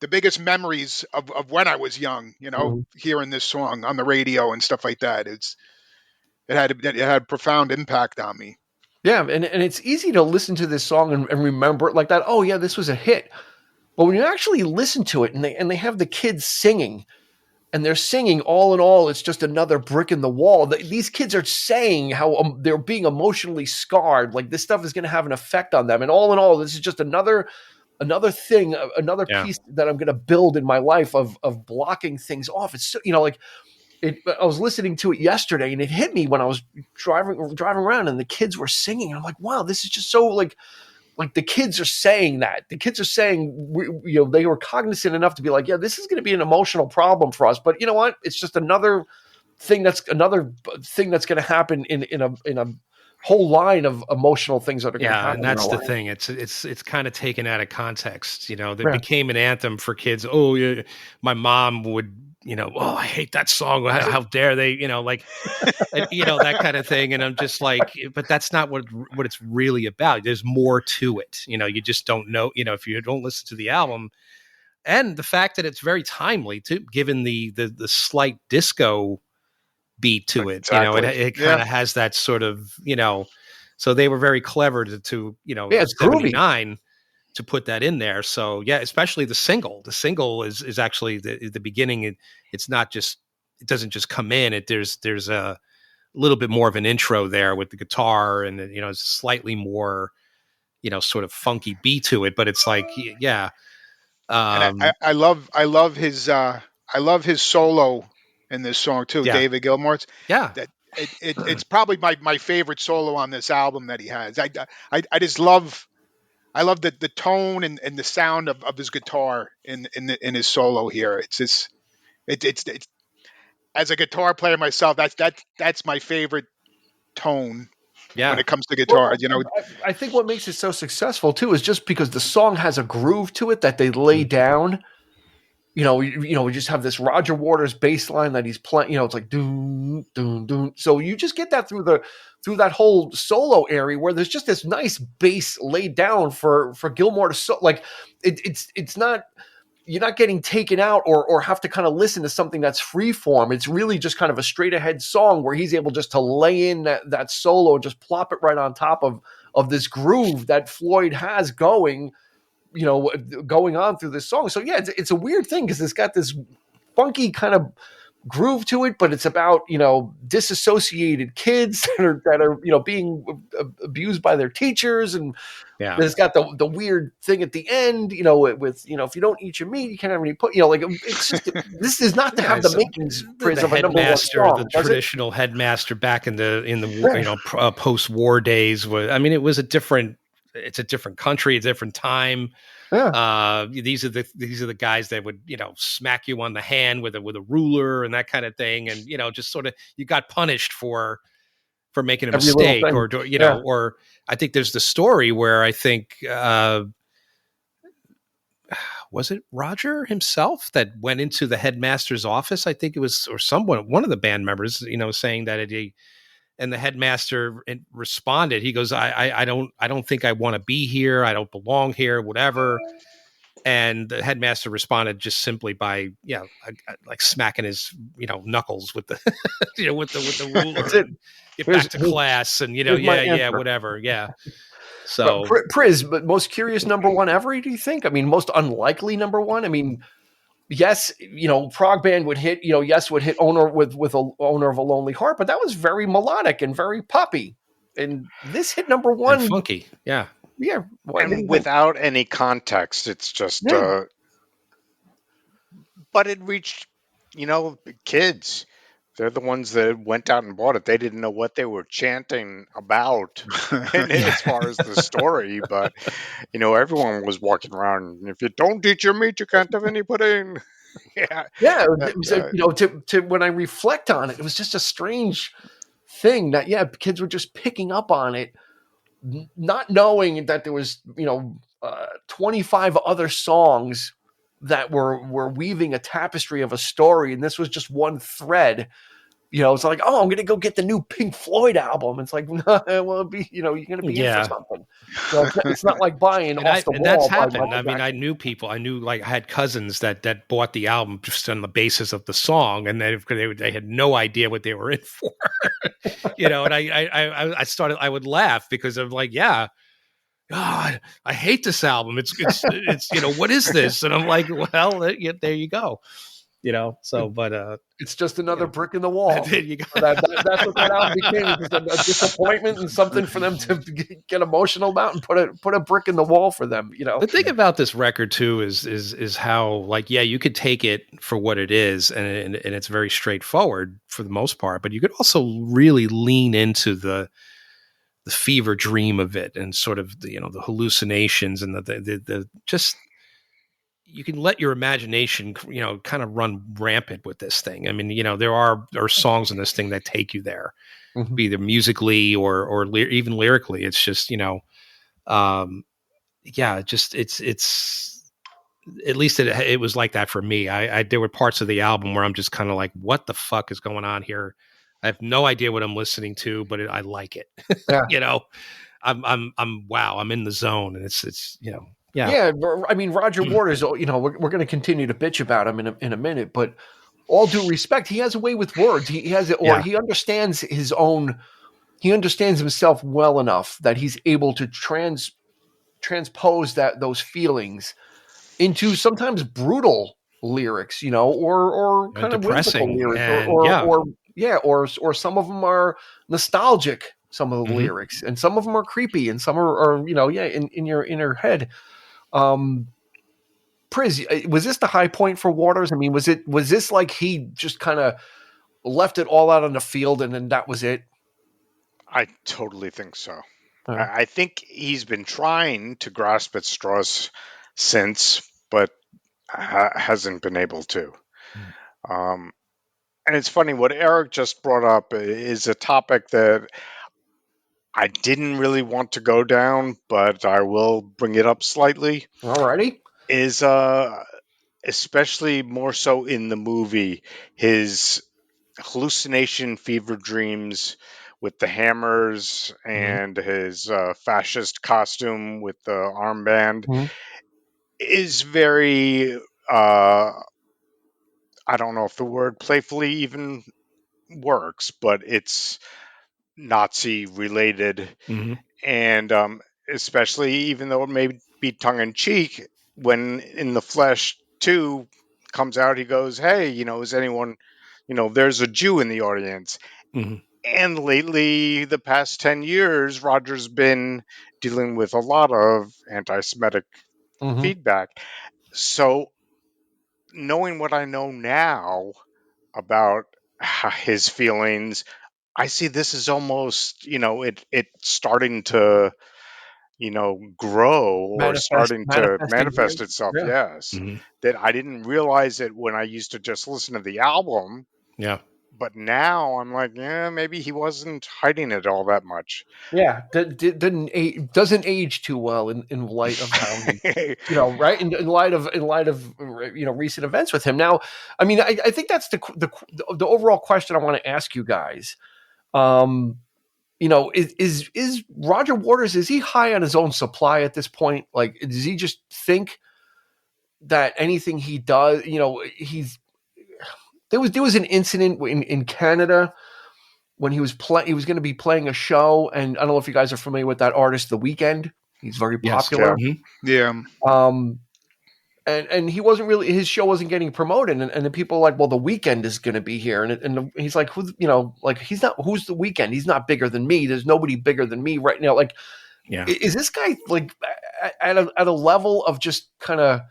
biggest memories of when I was young, hearing this song on the radio and stuff like that. It had a profound impact on me. Yeah, and it's easy to listen to this song and remember it like that. Oh yeah, this was a hit. But when you actually listen to it and they have the kids singing, and they're singing, all in all, it's just another brick in the wall. These kids are saying how they're being emotionally scarred. Like this stuff is going to have an effect on them. And all in all, this is just another thing, another piece that I'm going to build in my life of blocking things off. It's I was listening to it yesterday, and it hit me when I was driving around, and the kids were singing. I'm like, wow, this is just so like the kids are saying that. The kids are saying, they were cognizant enough to be like, yeah, this is going to be an emotional problem for us. But you know what? It's just another thing that's going to happen in a whole line of emotional things that are going to happen. And that's the thing. It's kind of taken out of context. That became an anthem for kids. Oh, yeah, my mom would. Oh, I hate that song. How dare they? That kind of thing. And I'm just like, but that's not what it's really about. There's more to it. You just don't know. If you don't listen to the album, and the fact that it's very timely too, given the slight disco beat to it. Exactly. It kind of has that sort of. So they were very clever to it's 79. To put that in there. So yeah, especially the single. The single is actually the beginning. It's not just, it doesn't just come in. There's a little bit more of an intro there with the guitar, and it's slightly more, sort of funky beat to it. But it's like, yeah. And I love his solo in this song too, David Gilmour's. Yeah. It's probably my favorite solo on this album that he has. I just love. I love the tone and the sound of his guitar in his solo here. It's just it's as a guitar player myself, that's my favorite tone when it comes to guitar. I think what makes it so successful too is just because the song has a groove to it that they lay down. We just have this Roger Waters bass line that he's playing. It's like doom, doom, doom. So you just get that through that whole solo area where there's just this nice bass laid down for Gilmour to like it's not, you're not getting taken out or have to kind of listen to something that's free form. It's really just kind of a straight ahead song where he's able just to lay in that solo and just plop it right on top of this groove that Floyd has going. going on through this song. So yeah, it's a weird thing because it's got this funky kind of groove to it, but it's about disassociated kids that are being abused by their teachers, and it's got the weird thing at the end, with if you don't eat your meat, you can't have any put. It's just this is not to have the makings of a number one song. The traditional headmaster back in the post-war days was. I mean, it was a different. It's a different country, a different time. Yeah. These are the guys that would smack you on the hand with a ruler and that kind of thing, and just sort of you got punished for making a mistake, or or I think there's the story where I think was it Roger himself that went into the headmaster's office? I think it was, or one of the band members, saying that and the headmaster responded. He goes, I don't think I want to be here. I don't belong here, whatever. And the headmaster responded just simply by, like smacking his, knuckles with the, with the ruler. That's it. Get back to class and, whatever. Yeah. So Priz, but most curious number one ever, do you think? I mean, most unlikely number one. I mean, yes, prog band would hit, would hit owner with a owner of a lonely heart, but that was very melodic and very poppy. And this hit number one, and funky. Yeah. Yeah. And without any context, it's just, but it reached, kids. They're the ones that went out and bought it. They didn't know what they were chanting about as far as the story, but everyone was walking around. If you don't eat your meat, you can't have any pudding. Yeah. To when I reflect on it, it was just a strange thing that kids were just picking up on it, not knowing that there was 25 other songs that were weaving a tapestry of a story, and this was just one thread. It's like, I'm going to go get the new Pink Floyd album. It's like, no, well, you're going to be in for something. It's not like buying off the wall. That's happened. I mean, I knew people. I had cousins that bought the album just on the basis of the song, and they had no idea what they were in for. And I would laugh because I'm like, God, I hate this album. It's what is this? And I'm like, well, there you go. But it's just another brick in the wall. There you go. That's what that album became. It was a disappointment and something for them to get emotional about and put a brick in the wall for them. The thing about this record too is how, like, you could take it for what it is, and it's very straightforward for the most part, but you could also really lean into the fever dream of it, and sort of the hallucinations, and the just, you can let your imagination kind of run rampant with this thing. I mean, there are songs in this thing that take you there, be either musically or even lyrically. It's just it's at least it was like that for me. There were parts of the album where I'm just kind of like, what the fuck is going on here? I have no idea what I'm listening to, but I like it. Yeah. I'm in the zone, and it's. Yeah. I mean, Roger Waters, we're going to continue to bitch about him in a minute, but all due respect, he has a way with words. He has it, or he understands he understands himself well enough that he's able to transpose those feelings into sometimes brutal lyrics, or kind of whimsical lyrics, or some of them are nostalgic. Some of the lyrics, and some of them are creepy, and some are in your head. Priz, was this the high point for Waters? I mean, was this like he just kind of left it all out on the field and then that was it? I totally think so. I think he's been trying to grasp at straws since, but hasn't been able to. And it's funny, what Eric just brought up is a topic that I didn't really want to go down, but I will bring it up slightly. Alrighty. Is especially more so in the movie, his hallucination fever dreams with the hammers and his fascist costume with the armband is very I don't know if the word playfully even works, but it's Nazi related, and especially even though it may be tongue in cheek when In the Flesh 2 comes out. He goes, "Hey, is anyone, there's a Jew in the audience." Mm-hmm. And lately, the past 10 years, Roger's been dealing with a lot of anti-Semitic feedback. So, knowing what I know now about his feelings, I see this as almost, it starting to, grow or starting to Manifesting here. manifest itself. Yeah. Yes. Mm-hmm. That I didn't realize it when I used to just listen to the album. Yeah. But now I'm like, yeah, maybe he wasn't hiding it all that much. Yeah, doesn't age too well in light of how he, right? In light of recent events with him. Now, I mean, I think that's the overall question I want to ask you guys. Is Roger Waters, is he high on his own supply at this point? Like, does he just think that anything he does, there was an incident in Canada when he was going to be playing a show, and I don't know if you guys are familiar with that artist, The Weeknd. He's very popular. Yeah. And he wasn't really, his show wasn't getting promoted, and the people are like, well, The Weeknd is going to be here, and he's like, who's The Weeknd? He's not bigger than me. There's nobody bigger than me right now. Like, yeah, is this guy like at a level of just kind of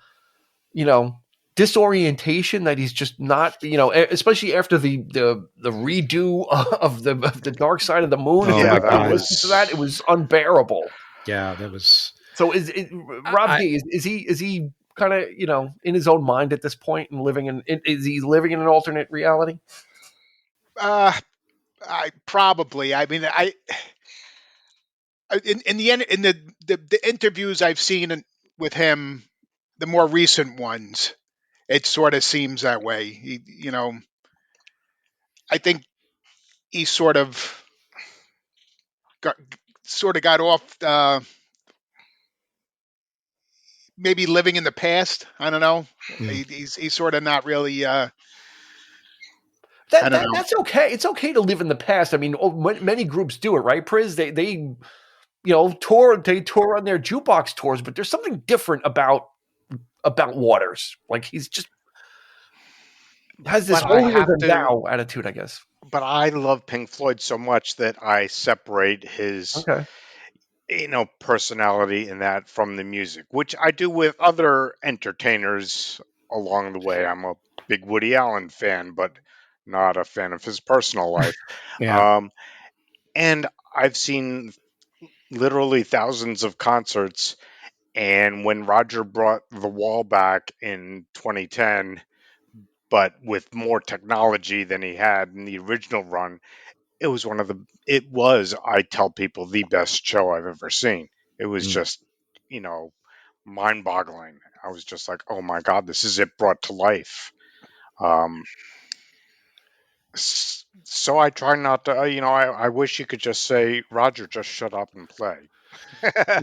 disorientation that he's just not, especially after the redo of the Dark Side of the Moon. It was unbearable. Yeah, that was. So Rob D, is he kind of in his own mind at this point and is he living in an alternate reality? I probably. I mean, in the end, in the interviews I've seen with him, the more recent ones, it sort of seems that way. I think he sort of got off, maybe living in the past. I don't know. He's sort of not really. That's okay. It's okay to live in the past. I mean, many groups do it, right? Priz, they tour on their jukebox tours, but there's something different about Waters. Like, he's just has this holier than thou attitude, I guess. But I love Pink Floyd so much that I separate his personality in that from the music, which I do with other entertainers along the way. I'm a big Woody Allen fan, but not a fan of his personal life. And I've seen literally thousands of concerts, and when Roger brought the wall back in 2010, but with more technology than he had in the original run, it was, I tell people, the best show I've ever seen. It was just, mind-boggling. I was just like, oh my God, this is it brought to life. So I try not to, I wish you could just say, Roger, just shut up and play.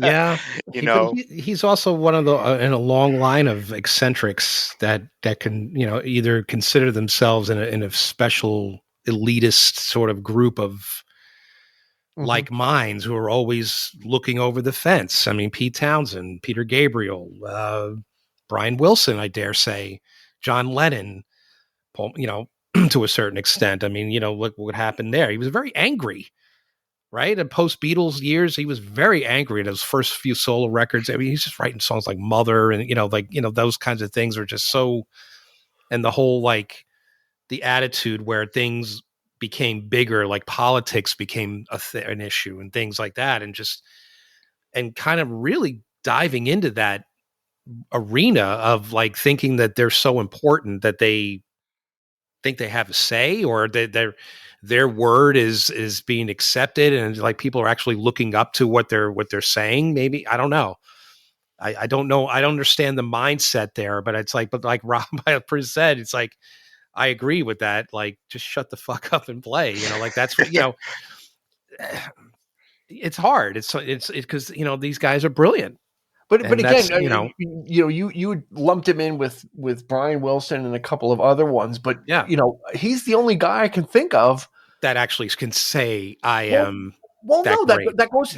Yeah, he's also one of the in a long line of eccentrics that can either consider themselves in a special elitist sort of group of like minds who are always looking over the fence. I mean, Pete Townsend, Peter Gabriel, Brian Wilson, I dare say, John Lennon, Paul, to a certain extent. I mean, look what happened there. He was very angry. Right? And post Beatles years, he was very angry at his first few solo records. I mean, he's just writing songs like Mother and, those kinds of things are just so, and the whole, like, the attitude where things became bigger, like politics became an issue and things like that. And kind of really diving into that arena of like thinking that they're so important that they think they have a say or that their word is being accepted and like people are actually looking up to what they're saying. Maybe, I don't know. I don't know. I don't understand the mindset there, but it's like, Rob said, it's like, I agree with that. Like, just shut the fuck up and play, like that's what, it's hard. It's because, these guys are brilliant. But again, you lumped him in with Brian Wilson and a couple of other ones, but he's the only guy I can think of that actually can say I am Well, no, great, that goes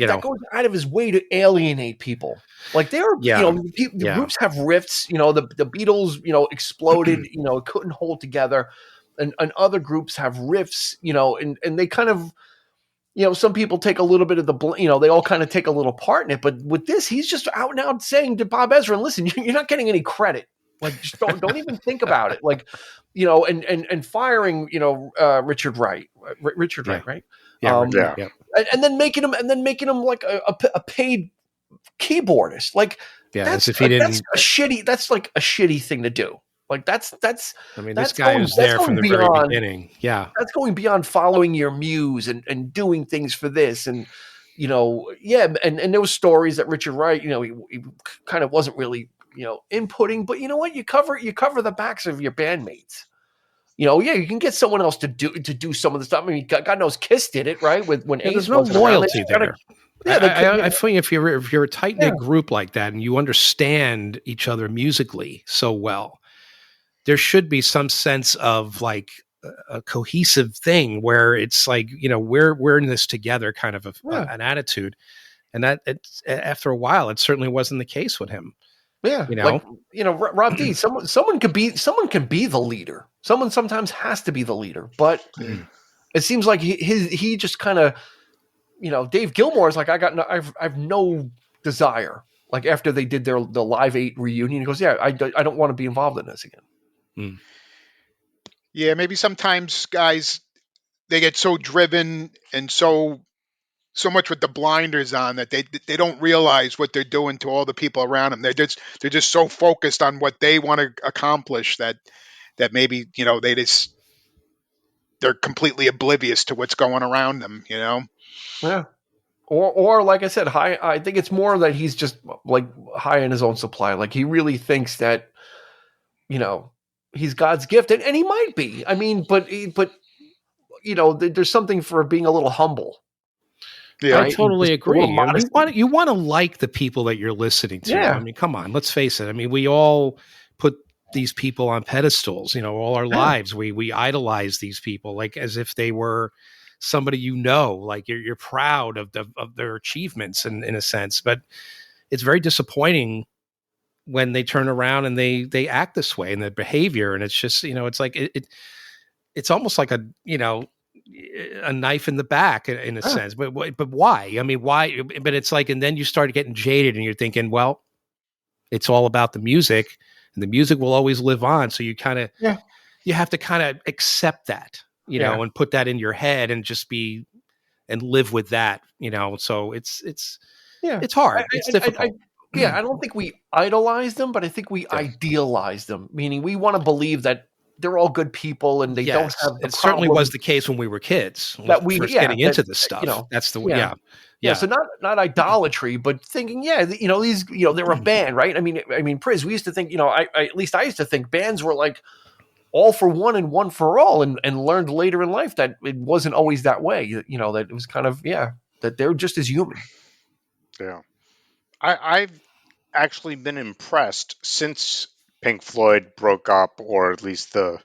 out of his way to alienate people. Like there are, the groups have rifts. The Beatles, exploded. Couldn't hold together, and other groups have rifts. And they kind of, some people take a little bit of the, they all kind of take a little part in it. But with this, he's just out and out saying to Bob Ezrin, "Listen, you're not getting any credit. Like, just don't even think about it. Like, and firing, Richard Wright, right? Yeah. And then making him like a paid keyboardist. Like, as if he didn't. That's like a shitty thing to do. Like that's. I mean, this guy was there from the very beginning. Yeah, that's going beyond following your muse and doing things for this and. And there was stories that Richard Wright, he kind of wasn't really, inputting, but you know what? You cover the backs of your bandmates. You can get someone else to do some of the stuff. I mean, God knows Kiss did it, right? When Ace there's no loyalty there. I think if you're a tight knit group like that and you understand each other musically so well, there should be some sense of like a cohesive thing where it's like, we're in this together kind of an attitude. And that after a while, it certainly wasn't the case with him. Yeah. Rob D, someone can be the leader. Someone sometimes has to be the leader, but it seems like he just kind of, Dave Gilmour is like, I've no desire. Like after they did the Live 8 reunion, he goes, yeah, I don't want to be involved in this again. Mm. Yeah, maybe sometimes guys, they get so driven and so much with the blinders on that they don't realize what they're doing to all the people around them. They're just so focused on what they want to accomplish that maybe, they're completely oblivious to what's going around them, Yeah. Or like I said, I think it's more that he's just like high in his own supply. Like he really thinks that, he's God's gift, and he might be. I mean, but there's something for being a little humble. Yeah, right? I totally agree. You want to like the people that you're listening to. Yeah. I mean, come on, let's face it. I mean, we all put these people on pedestals. All our lives, we idolize these people like as if they were somebody like you're proud of their achievements in a sense. But it's very disappointing when they turn around and they act this way and their behavior, and it's just it's like it's almost like a knife in the back in a sense. But why? I mean, why? But it's like, and then you start getting jaded and you're thinking, well, it's all about the music and the music will always live on. So you kind of, you have to kind of accept that, and put that in your head and just and live with that, so it's hard. It's difficult. I don't think we idolize them, but I think we idealize them, meaning we want to believe that they're all good people and they don't have the it certainly was the case when we were kids that we first getting into this stuff. That's the So not idolatry, but thinking, these, they're a band, right? I mean, Priz, we used to think, at least I used to think bands were like all for one and one for all, and learned later in life that it wasn't always that way. That it was kind of that they're just as human. Yeah, I've actually been impressed since Pink Floyd broke up, or at least the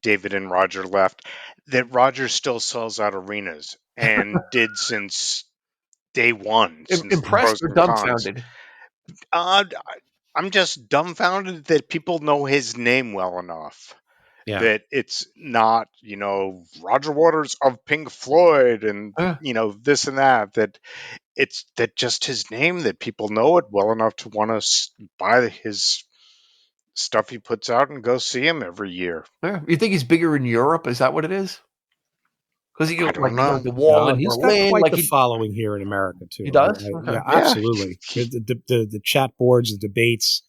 David and Roger left, that Roger still sells out arenas and did since day one. Impressed or dumbfounded? I'm just dumbfounded that people know his name well enough. Yeah. That it's not, Roger Waters of Pink Floyd and, this and that, that it's that just his name, that people know it well enough to want to buy his stuff he puts out and go see him every year. Yeah. You think he's bigger in Europe? Is that what it is? Because I don't know. The Wall and he's Berlin, got quite the following here in America too. He does. Yeah, absolutely. The chat boards, the debates,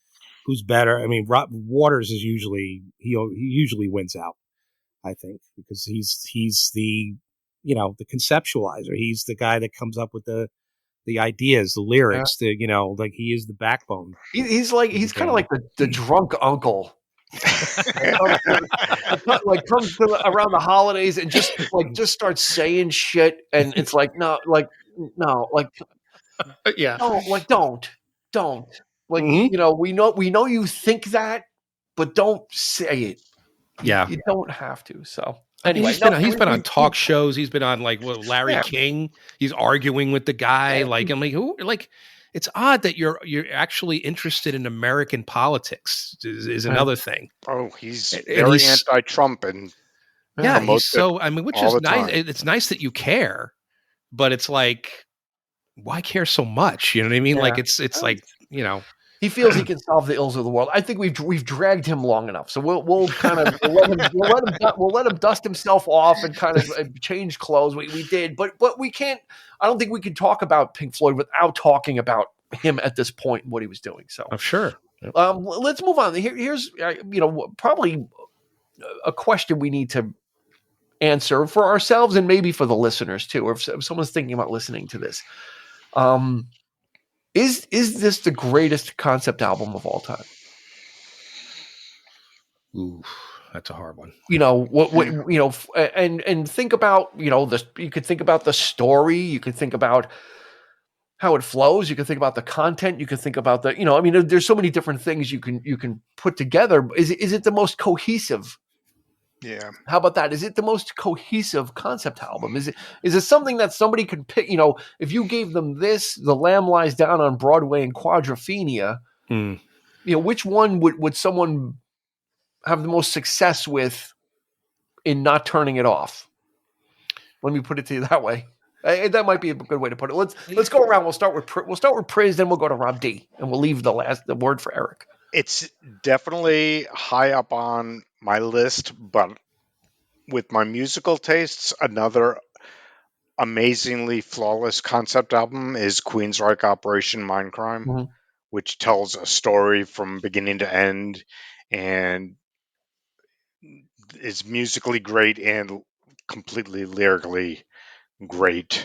who's better? I mean, Waters is usually he usually wins out. I think because he's the the conceptualizer. He's the guy that comes up with the ideas, the lyrics, like he is the backbone. He's kind of like the drunk uncle. Like comes around the holidays and just starts saying shit, and it's like no, don't like we know you think that, but don't say it. Yeah, you don't have to. So Anyway, he's been on talk shows. He's been on like Larry King. He's arguing with the guy. Yeah. Like, I'm like, who? Like, it's odd that you're actually interested in American politics. Is another thing. Oh, he's very anti-Trump and he's so. I mean, which is nice. Time. It's nice that you care, but it's like, why care so much? You know what I mean? Yeah. Like, it's like, you know. He feels he can solve the ills of the world. I think we've dragged him long enough, so we'll kind of we'll let him dust himself off and kind of change clothes. We did, but we can't. I don't think we can talk about Pink Floyd without talking about him at this point and what he was doing. So, sure. Let's move on. Here's probably a question we need to answer for ourselves and maybe for the listeners too, or if someone's thinking about listening to this. Is this the greatest concept album of all time? Ooh, that's a hard one. And think about, you could think about the story, you could think about how it flows, you could think about the content, you could think about there's so many different things you can put together. Is it the most cohesive? Yeah. How about that? Is it the most cohesive concept album? Is it something that somebody could pick? If you gave them this, The Lamb Lies Down on Broadway, and Quadrophenia, which one would someone have the most success with in not turning it off? Let me put it to you that way. That might be a good way to put it. Let's go around. We'll start with Priz, then we'll go to Rob D, and we'll leave the word for Eric. It's definitely high up on my list, but with my musical tastes, another amazingly flawless concept album is Queensryche Operation Mindcrime, which tells a story from beginning to end and is musically great and completely lyrically great.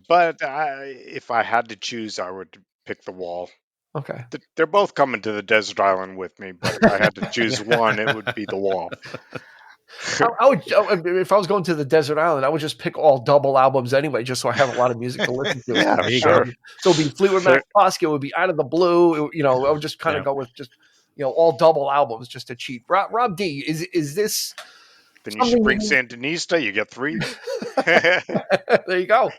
But if I had to choose, I would pick The Wall. Okay. They're both coming to the desert island with me, but if I had to choose one, it would be The Wall. I would, if I was going to the desert island, I would just pick all double albums anyway, just so I have a lot of music to listen to. Yeah, sure. So it'd be Fleetwood Mac Classic, it would be Out of the Blue. I would just kind of go with just all double albums just to cheat. Rob D, is this? Then you should bring Sandinista. You get 3. There you go.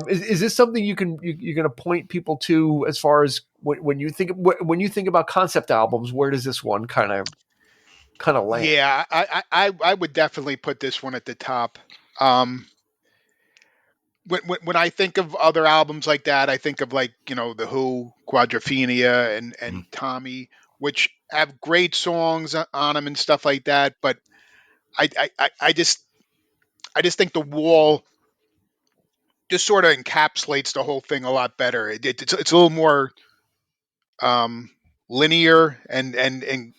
Is this something you're going to point people to as far as when you think about concept albums? Where does this one kind of land? Yeah, I would definitely put this one at the top. When I think of other albums like that, I think of The Who, Quadrophenia, and Tommy, which have great songs on them and stuff like that. But I just think The Wall just sort of encapsulates the whole thing a lot better. It's a little more linear and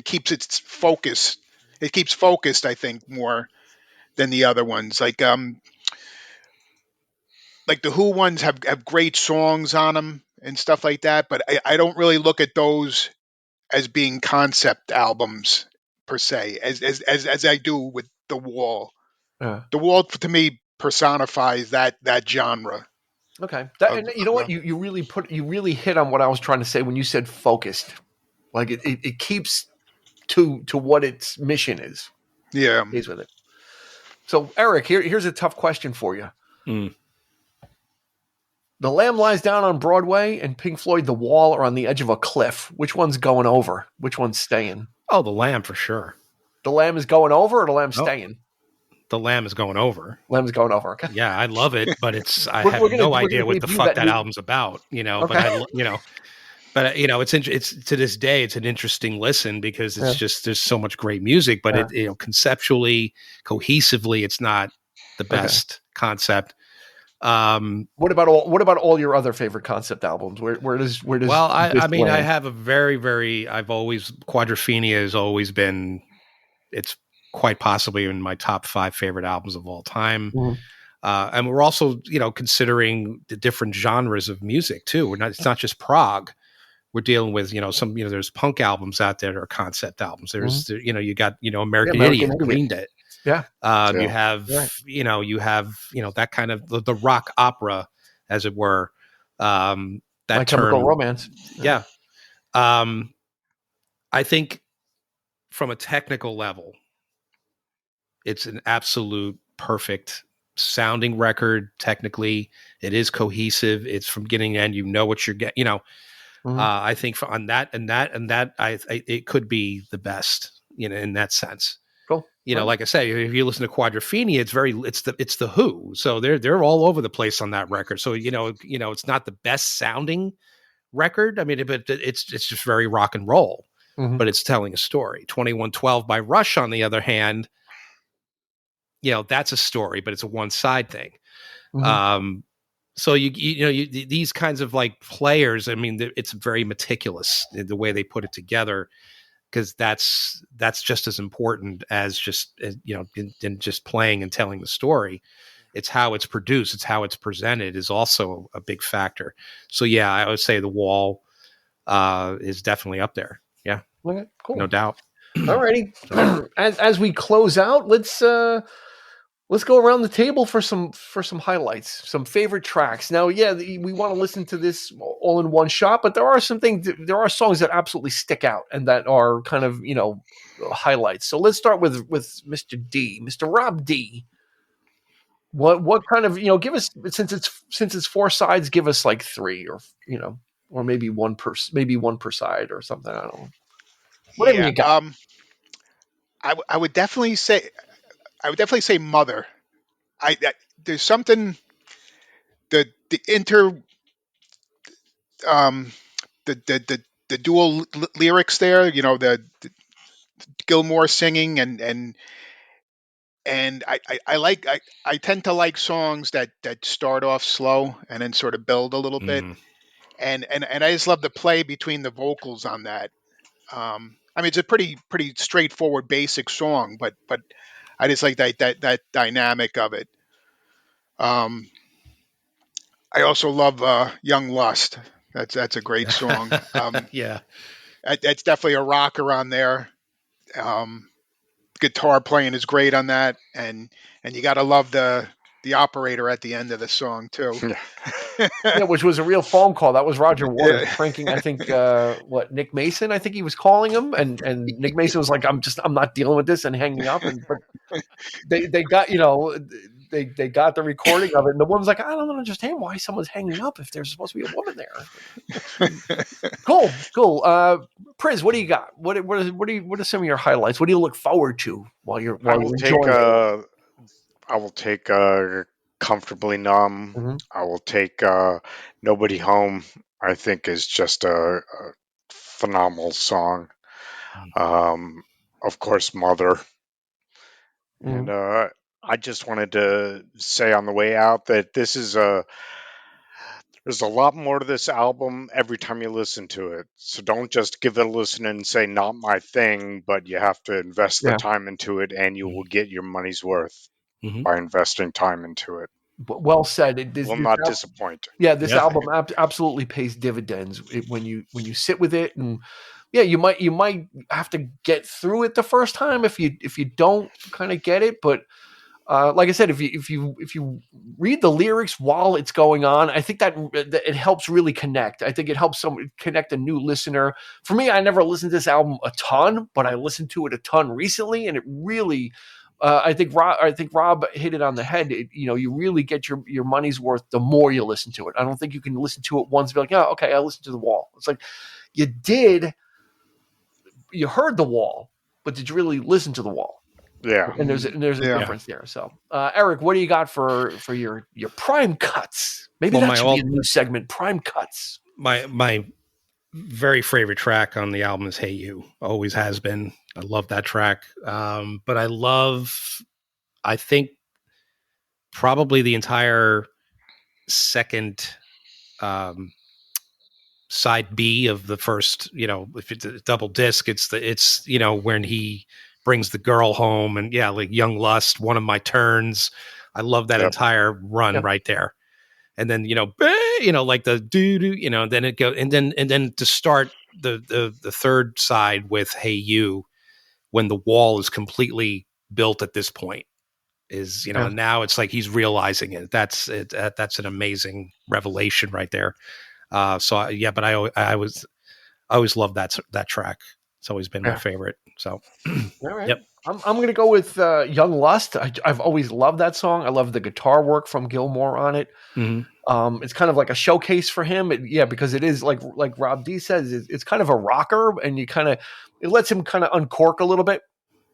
keeps its focus. It keeps focused, I think, more than the other ones. Like the Who ones have great songs on them and stuff like that, but I don't really look at those as being concept albums per se, as I do with The Wall. The Wall to me personifies that genre. Okay, you know what, you really hit on what I was trying to say when you said focused. Like it keeps to what its mission is. Yeah, stays with it. So Eric, here's a tough question for you. The Lamb Lies Down on Broadway and Pink Floyd The Wall are on the edge of a cliff. Which one's going over? Which one's staying? Oh, The Lamb for sure. The Lamb is going over, or The Lamb's staying? The Lamb is going over. Lamb's going over. Okay. Yeah, I love it, but I have no idea what the fuck that album's about. Okay. But it's to this day it's an interesting listen because it's just there's so much great music, but it conceptually, cohesively, it's not the best concept. What about all your other favorite concept albums? Where does well, I mean, land? I have a very Quadrophenia has always been, it's quite possibly in my top 5 favorite albums of all time. And we're also, considering the different genres of music too. It's not just prog. We're dealing with, there's punk albums out there that are concept albums. There's, you got, American Idiot, Green Day. Yeah. You have, you have that kind of the rock opera, as it were. That My Chemical Romance. Yeah. I think from a technical level, It's an absolute perfect sounding record. Technically, it is cohesive. It's from beginning to end. You know what you're getting. I think on that and that, it could be the best. In that sense. Cool. Like I said, if you listen to Quadrophenia, it's the Who. So they're all over the place on that record. So it's not the best sounding record. I mean, but it's just very rock and roll. Mm-hmm. But it's telling a story. 2112 by Rush, on the other hand, that's a story, but it's a one-side thing. Mm-hmm. So these kinds of like players, I mean, it's very meticulous in the way they put it together, because that's just as important as just in just playing and telling the story. It's how it's produced, it's how it's presented is also a big factor. So yeah, I would say The Wall is definitely up there. Yeah, okay, cool, no doubt. Alrighty, as we close out, let's go around the table for some highlights, some favorite tracks. Now, we want to listen to this all in one shot, but there are songs that absolutely stick out and that are kind of highlights. So let's start with Mr. D, Mr. Rob D. What kind of give us, since it's 4 sides, give us like 3 or maybe one per side or something. I don't know. Whatever you got. I would definitely say Mother. There's something, the dual lyrics there. The Gilmore singing and I tend to like songs that start off slow and then sort of build a little bit, and I just love the play between the vocals on that. I mean, it's a pretty straightforward, basic song, but I just like that dynamic of it. I also love Young Lust. That's a great song. Yeah, it's definitely a rocker on there. Guitar playing is great on that, and you got to love the operator at the end of the song too. Which was a real phone call. That was Roger Waters pranking, I think, Nick Mason, I think he was calling him, and Nick Mason was like, I'm not dealing with this, and hanging up. But they got they got the recording of it, and the woman's like, I don't understand why someone's hanging up if there's supposed to be a woman there. Cool. Priz, what do you got? What are some of your highlights? What do you look forward to while you're enjoying it? I will take Comfortably Numb. Mm-hmm. I will take Nobody Home. I think is just a phenomenal song. Of course, Mother. Mm-hmm. And I just wanted to say on the way out that there's a lot more to this album every time you listen to it. So don't just give it a listen and say, not my thing, but you have to invest the time into it, and you will get your money's worth by investing time into it. Well said. It will not disappoint. Yeah, this album absolutely pays dividends when you sit with it, and you might have to get through it the first time if you don't kind of get it, but like I said, if you read the lyrics while it's going on, I think that it helps really connect. I think it helps someone connect a new listener. For me, I never listened to this album a ton, but I listened to it a ton recently, and it really. I think Rob hit it on the head. You really get your money's worth the more you listen to it. I don't think you can listen to it once and be like, oh, okay, I listened to The Wall. It's like you heard The Wall, but did you really listen to The Wall? Yeah, and there's a difference there. So, Eric, what do you got for your prime cuts? Maybe that should be a new segment, prime cuts. My very favorite track on the album is Hey You. Always has been. I love that track. But I think probably the entire second side B of the first, if it's a double disc, it's when he brings the girl home, and like Young Lust, One of My Turns. I love that entire run right there. And then, like the doo-doo, then it goes, and then to start the third side with Hey You, when the wall is completely built at this point, is, and now it's like he's realizing it. That's an amazing revelation right there. But I always love that track. It's always been my favorite. So, all right. Yep. I'm going to go with Young Lust. I've always loved that song. I love the guitar work from Gilmore on it. Mm-hmm. It's kind of like a showcase for him. Because it is like Rob D says, it's kind of a rocker, and it lets him kind of uncork a little bit,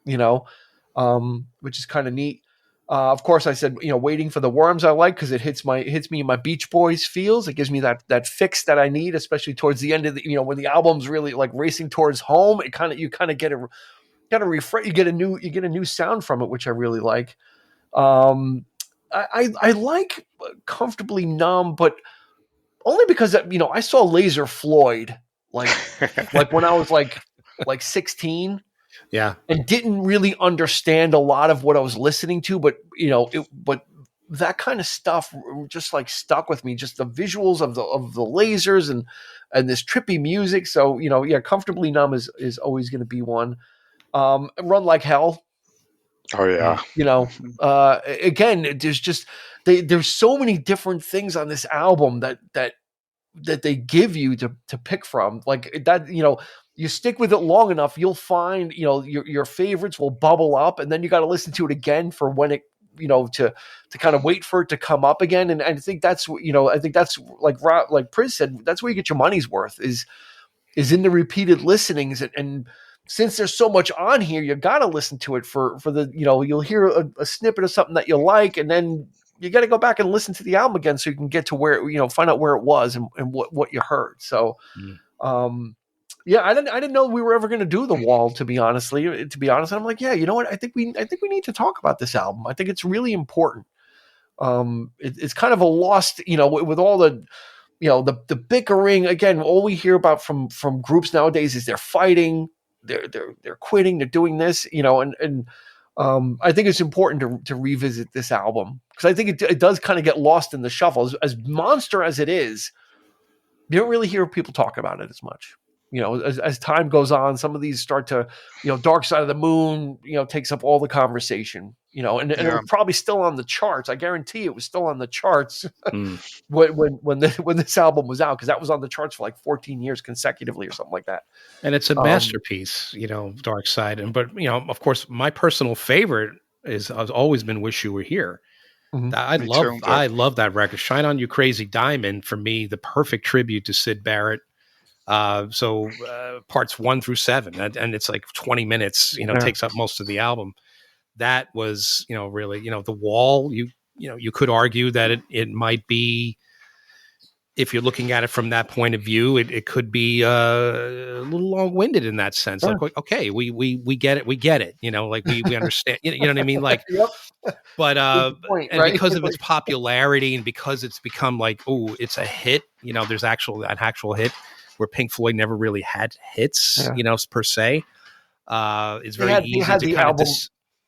which is kind of neat. Of course, I said, Waiting for the Worms I like because it hits me in my Beach Boys feels. It gives me that fix that I need, especially towards the end of the, when the album's really like racing towards home. You kind of get refresh. You get a new sound from it, which I really like. I like Comfortably Numb, but only because I saw Laser Floyd like when I was like 16. Yeah. And didn't really understand a lot of what I was listening to, but that kind of stuff just like stuck with me. Just the visuals of the lasers and this trippy music. So Comfortably Numb is always going to be one. Run Like Hell. Oh yeah. Again, there's so many different things on this album that they give you to pick from, like that. You stick with it long enough, you'll find your favorites will bubble up, and then you got to listen to it again for when it to kind of wait for it to come up again. And I think that's like Priz said, that's where you get your money's worth is in the repeated listenings. And since there's so much on here, you got to listen to it for the you'll hear a snippet of something that you like, and then you got to go back and listen to the album again so you can get to where find out where it was and what you heard. So I didn't know we were ever going to do The Wall, to be honest. And I'm like, you know what, I think we need to talk about this album. I think it's really important. It's kind of a lost, with all the the bickering. Again, all we hear about from groups nowadays is they're fighting, they're quitting, they're doing this, and I think it's important to revisit this album, because I think it does kind of get lost in the shuffle. As monster as it is, you don't really hear people talk about it as much. As time goes on, some of these start to, Dark Side of the Moon, takes up all the conversation, and it was probably still on the charts. I guarantee it was still on the charts when this album was out, because that was on the charts for like 14 years consecutively or something like that. And it's a masterpiece, Dark Side. But of course, my personal favorite has always been Wish You Were Here. Mm-hmm. I love that record. Shine On You Crazy Diamond, for me, the perfect tribute to Syd Barrett. So parts 1 through 7, and it's like 20 minutes, takes up most of the album. That was, really, The Wall, you could argue that it might be, if you're looking at it from that point of view, it could be a little long-winded in that sense. Yeah. Like, okay, we get it. Like we understand, you know what I mean? Like, yep. But point, and right? because of its popularity and because it's become like, oh, it's a hit, there's an actual hit, where Pink Floyd never really had hits, per se. It's very easy to kind of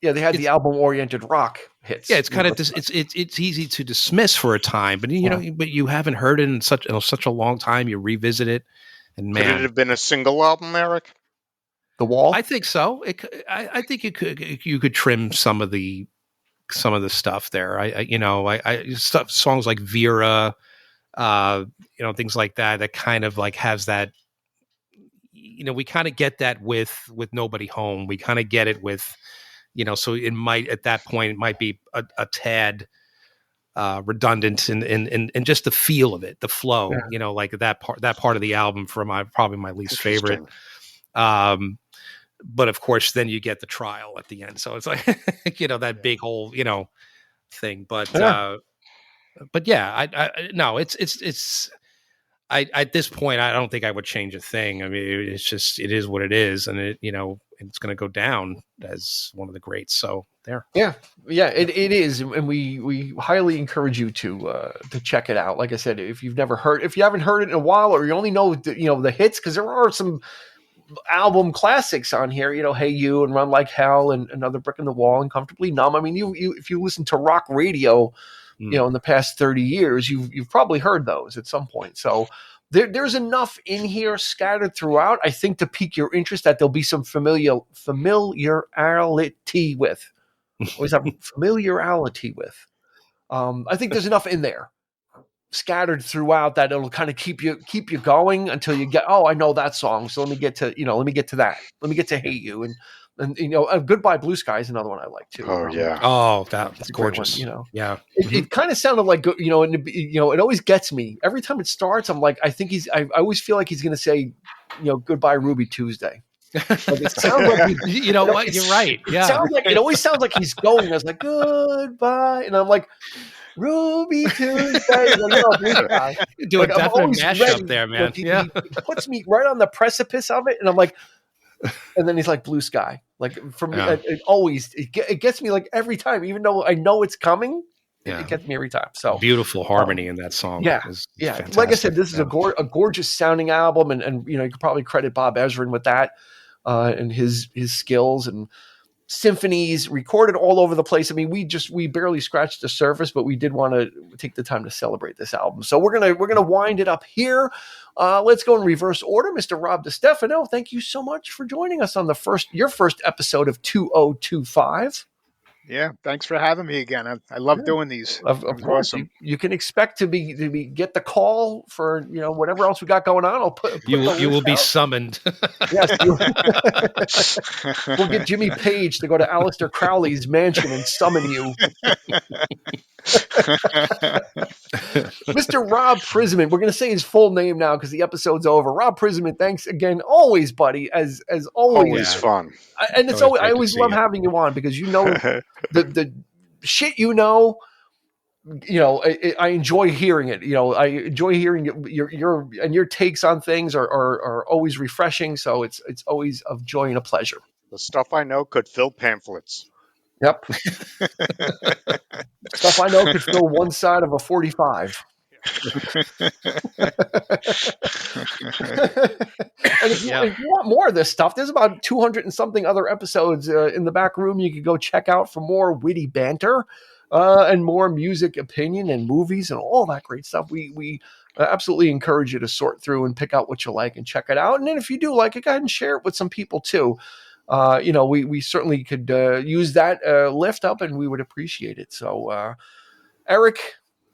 they had the album-oriented rock hits. Yeah, it's kind of it's easy to dismiss for a time, but but you haven't heard it in such a long time. You revisit it, and man, could it have been a single album, Eric? The Wall? I think so. I think you could trim some of the stuff there. Songs like Vera, things like that kind of like has that. We kind of get that with Nobody Home. We kind of get it with. So it might, at that point, it might be a tad redundant in just the feel of it, the flow, like that part of the album probably my least favorite. But of course, then you get the trial at the end. So it's like, that big whole, thing. But I at this point, I don't think I would change a thing. I mean, it is what it is. And it's going to go down as one of the greats. So there. Yeah, it is. And we highly encourage you to check it out. Like I said, if you haven't heard it in a while, or you only know the hits, because there are some album classics on here, Hey You and Run Like Hell and Another Brick in the Wall and Comfortably Numb. I mean, you if you listen to rock radio, in the past 30 years, you've probably heard those at some point. So there's enough in here scattered throughout, I think, to pique your interest, that there'll be some familiarity with. Always have familiarity with. I think there's enough in there scattered throughout that it'll kind of keep you going until you get, I know that song, so let me get to that, let me get to Hate You, and Goodbye Blue Sky is another one I like too. Oh yeah. Oh, that's gorgeous. Yeah. It kind of sounded like, and it always gets me every time it starts. I'm like, I always feel like he's going to say, Goodbye Ruby Tuesday. Like it sounds like you know what? You're right. Yeah. It always sounds like he's going. I was like, goodbye, and I'm like, Ruby Tuesday. Blue Sky. Do a definite mashup there, man. Like, he puts me right on the precipice of it, and I'm like, and then he's like, Blue Sky. Like for me, it gets me like every time, even though I know it's coming. It gets me every time. So beautiful harmony in that song. Is fantastic. Like I said, this is a gorgeous sounding album, and you could probably credit Bob Ezrin with that, and his skills and symphonies recorded all over the place. I mean, we barely scratched the surface, but we did want to take the time to celebrate this album. So we're gonna wind it up here. Let's go in reverse order. Mr. Rob DiStefano, thank you so much for joining us on your first episode of 2025. Yeah, thanks for having me again. I love doing these. Of course, awesome. You can expect to get the call for whatever else we got going on. I'll put you will be summoned. Yes, we'll get Jimmy Page to go to Aleister Crowley's mansion and summon you. Mr. Rob Prisman, we're going to say his full name now because the episode's over. Rob Prisman, thanks again, always, buddy, as always. Always fun. And it's always, I always love having you on because the shit I enjoy hearing it. I enjoy hearing your takes on things are always refreshing. So it's always of joy and a pleasure. The stuff I know could fill pamphlets. Yep. Stuff I know could fill one side of a 45. And if you want more of this stuff, there's about 200 and something other episodes in the back room you could go check out for more witty banter and more music opinion and movies and all that great stuff. We absolutely encourage you to sort through and pick out what you like and check it out. And then if you do like it, go ahead and share it with some people too. We certainly could use that lift up, and we would appreciate it. So Eric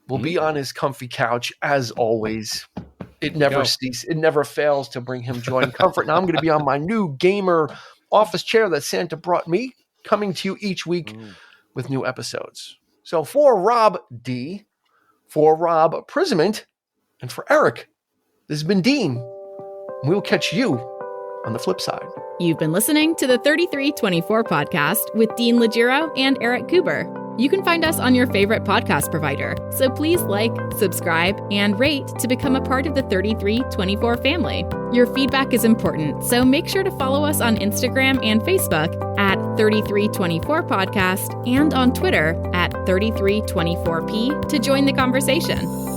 will be on his comfy couch as always. It never ceases. It never fails to bring him joy and comfort. Now I'm going to be on my new gamer office chair that Santa brought me, coming to you each week with new episodes. So for Rob D, for Rob Prismant, and for Eric, this has been Dean. We will catch you on the flip side. You've been listening to the 3324 podcast with Dean Legiro and Eric Kuber. You can find us on your favorite podcast provider, so please like, subscribe, and rate to become a part of the 3324 family. Your feedback is important, so make sure to follow us on Instagram and Facebook at 3324 podcast and on Twitter at 3324p to join the conversation.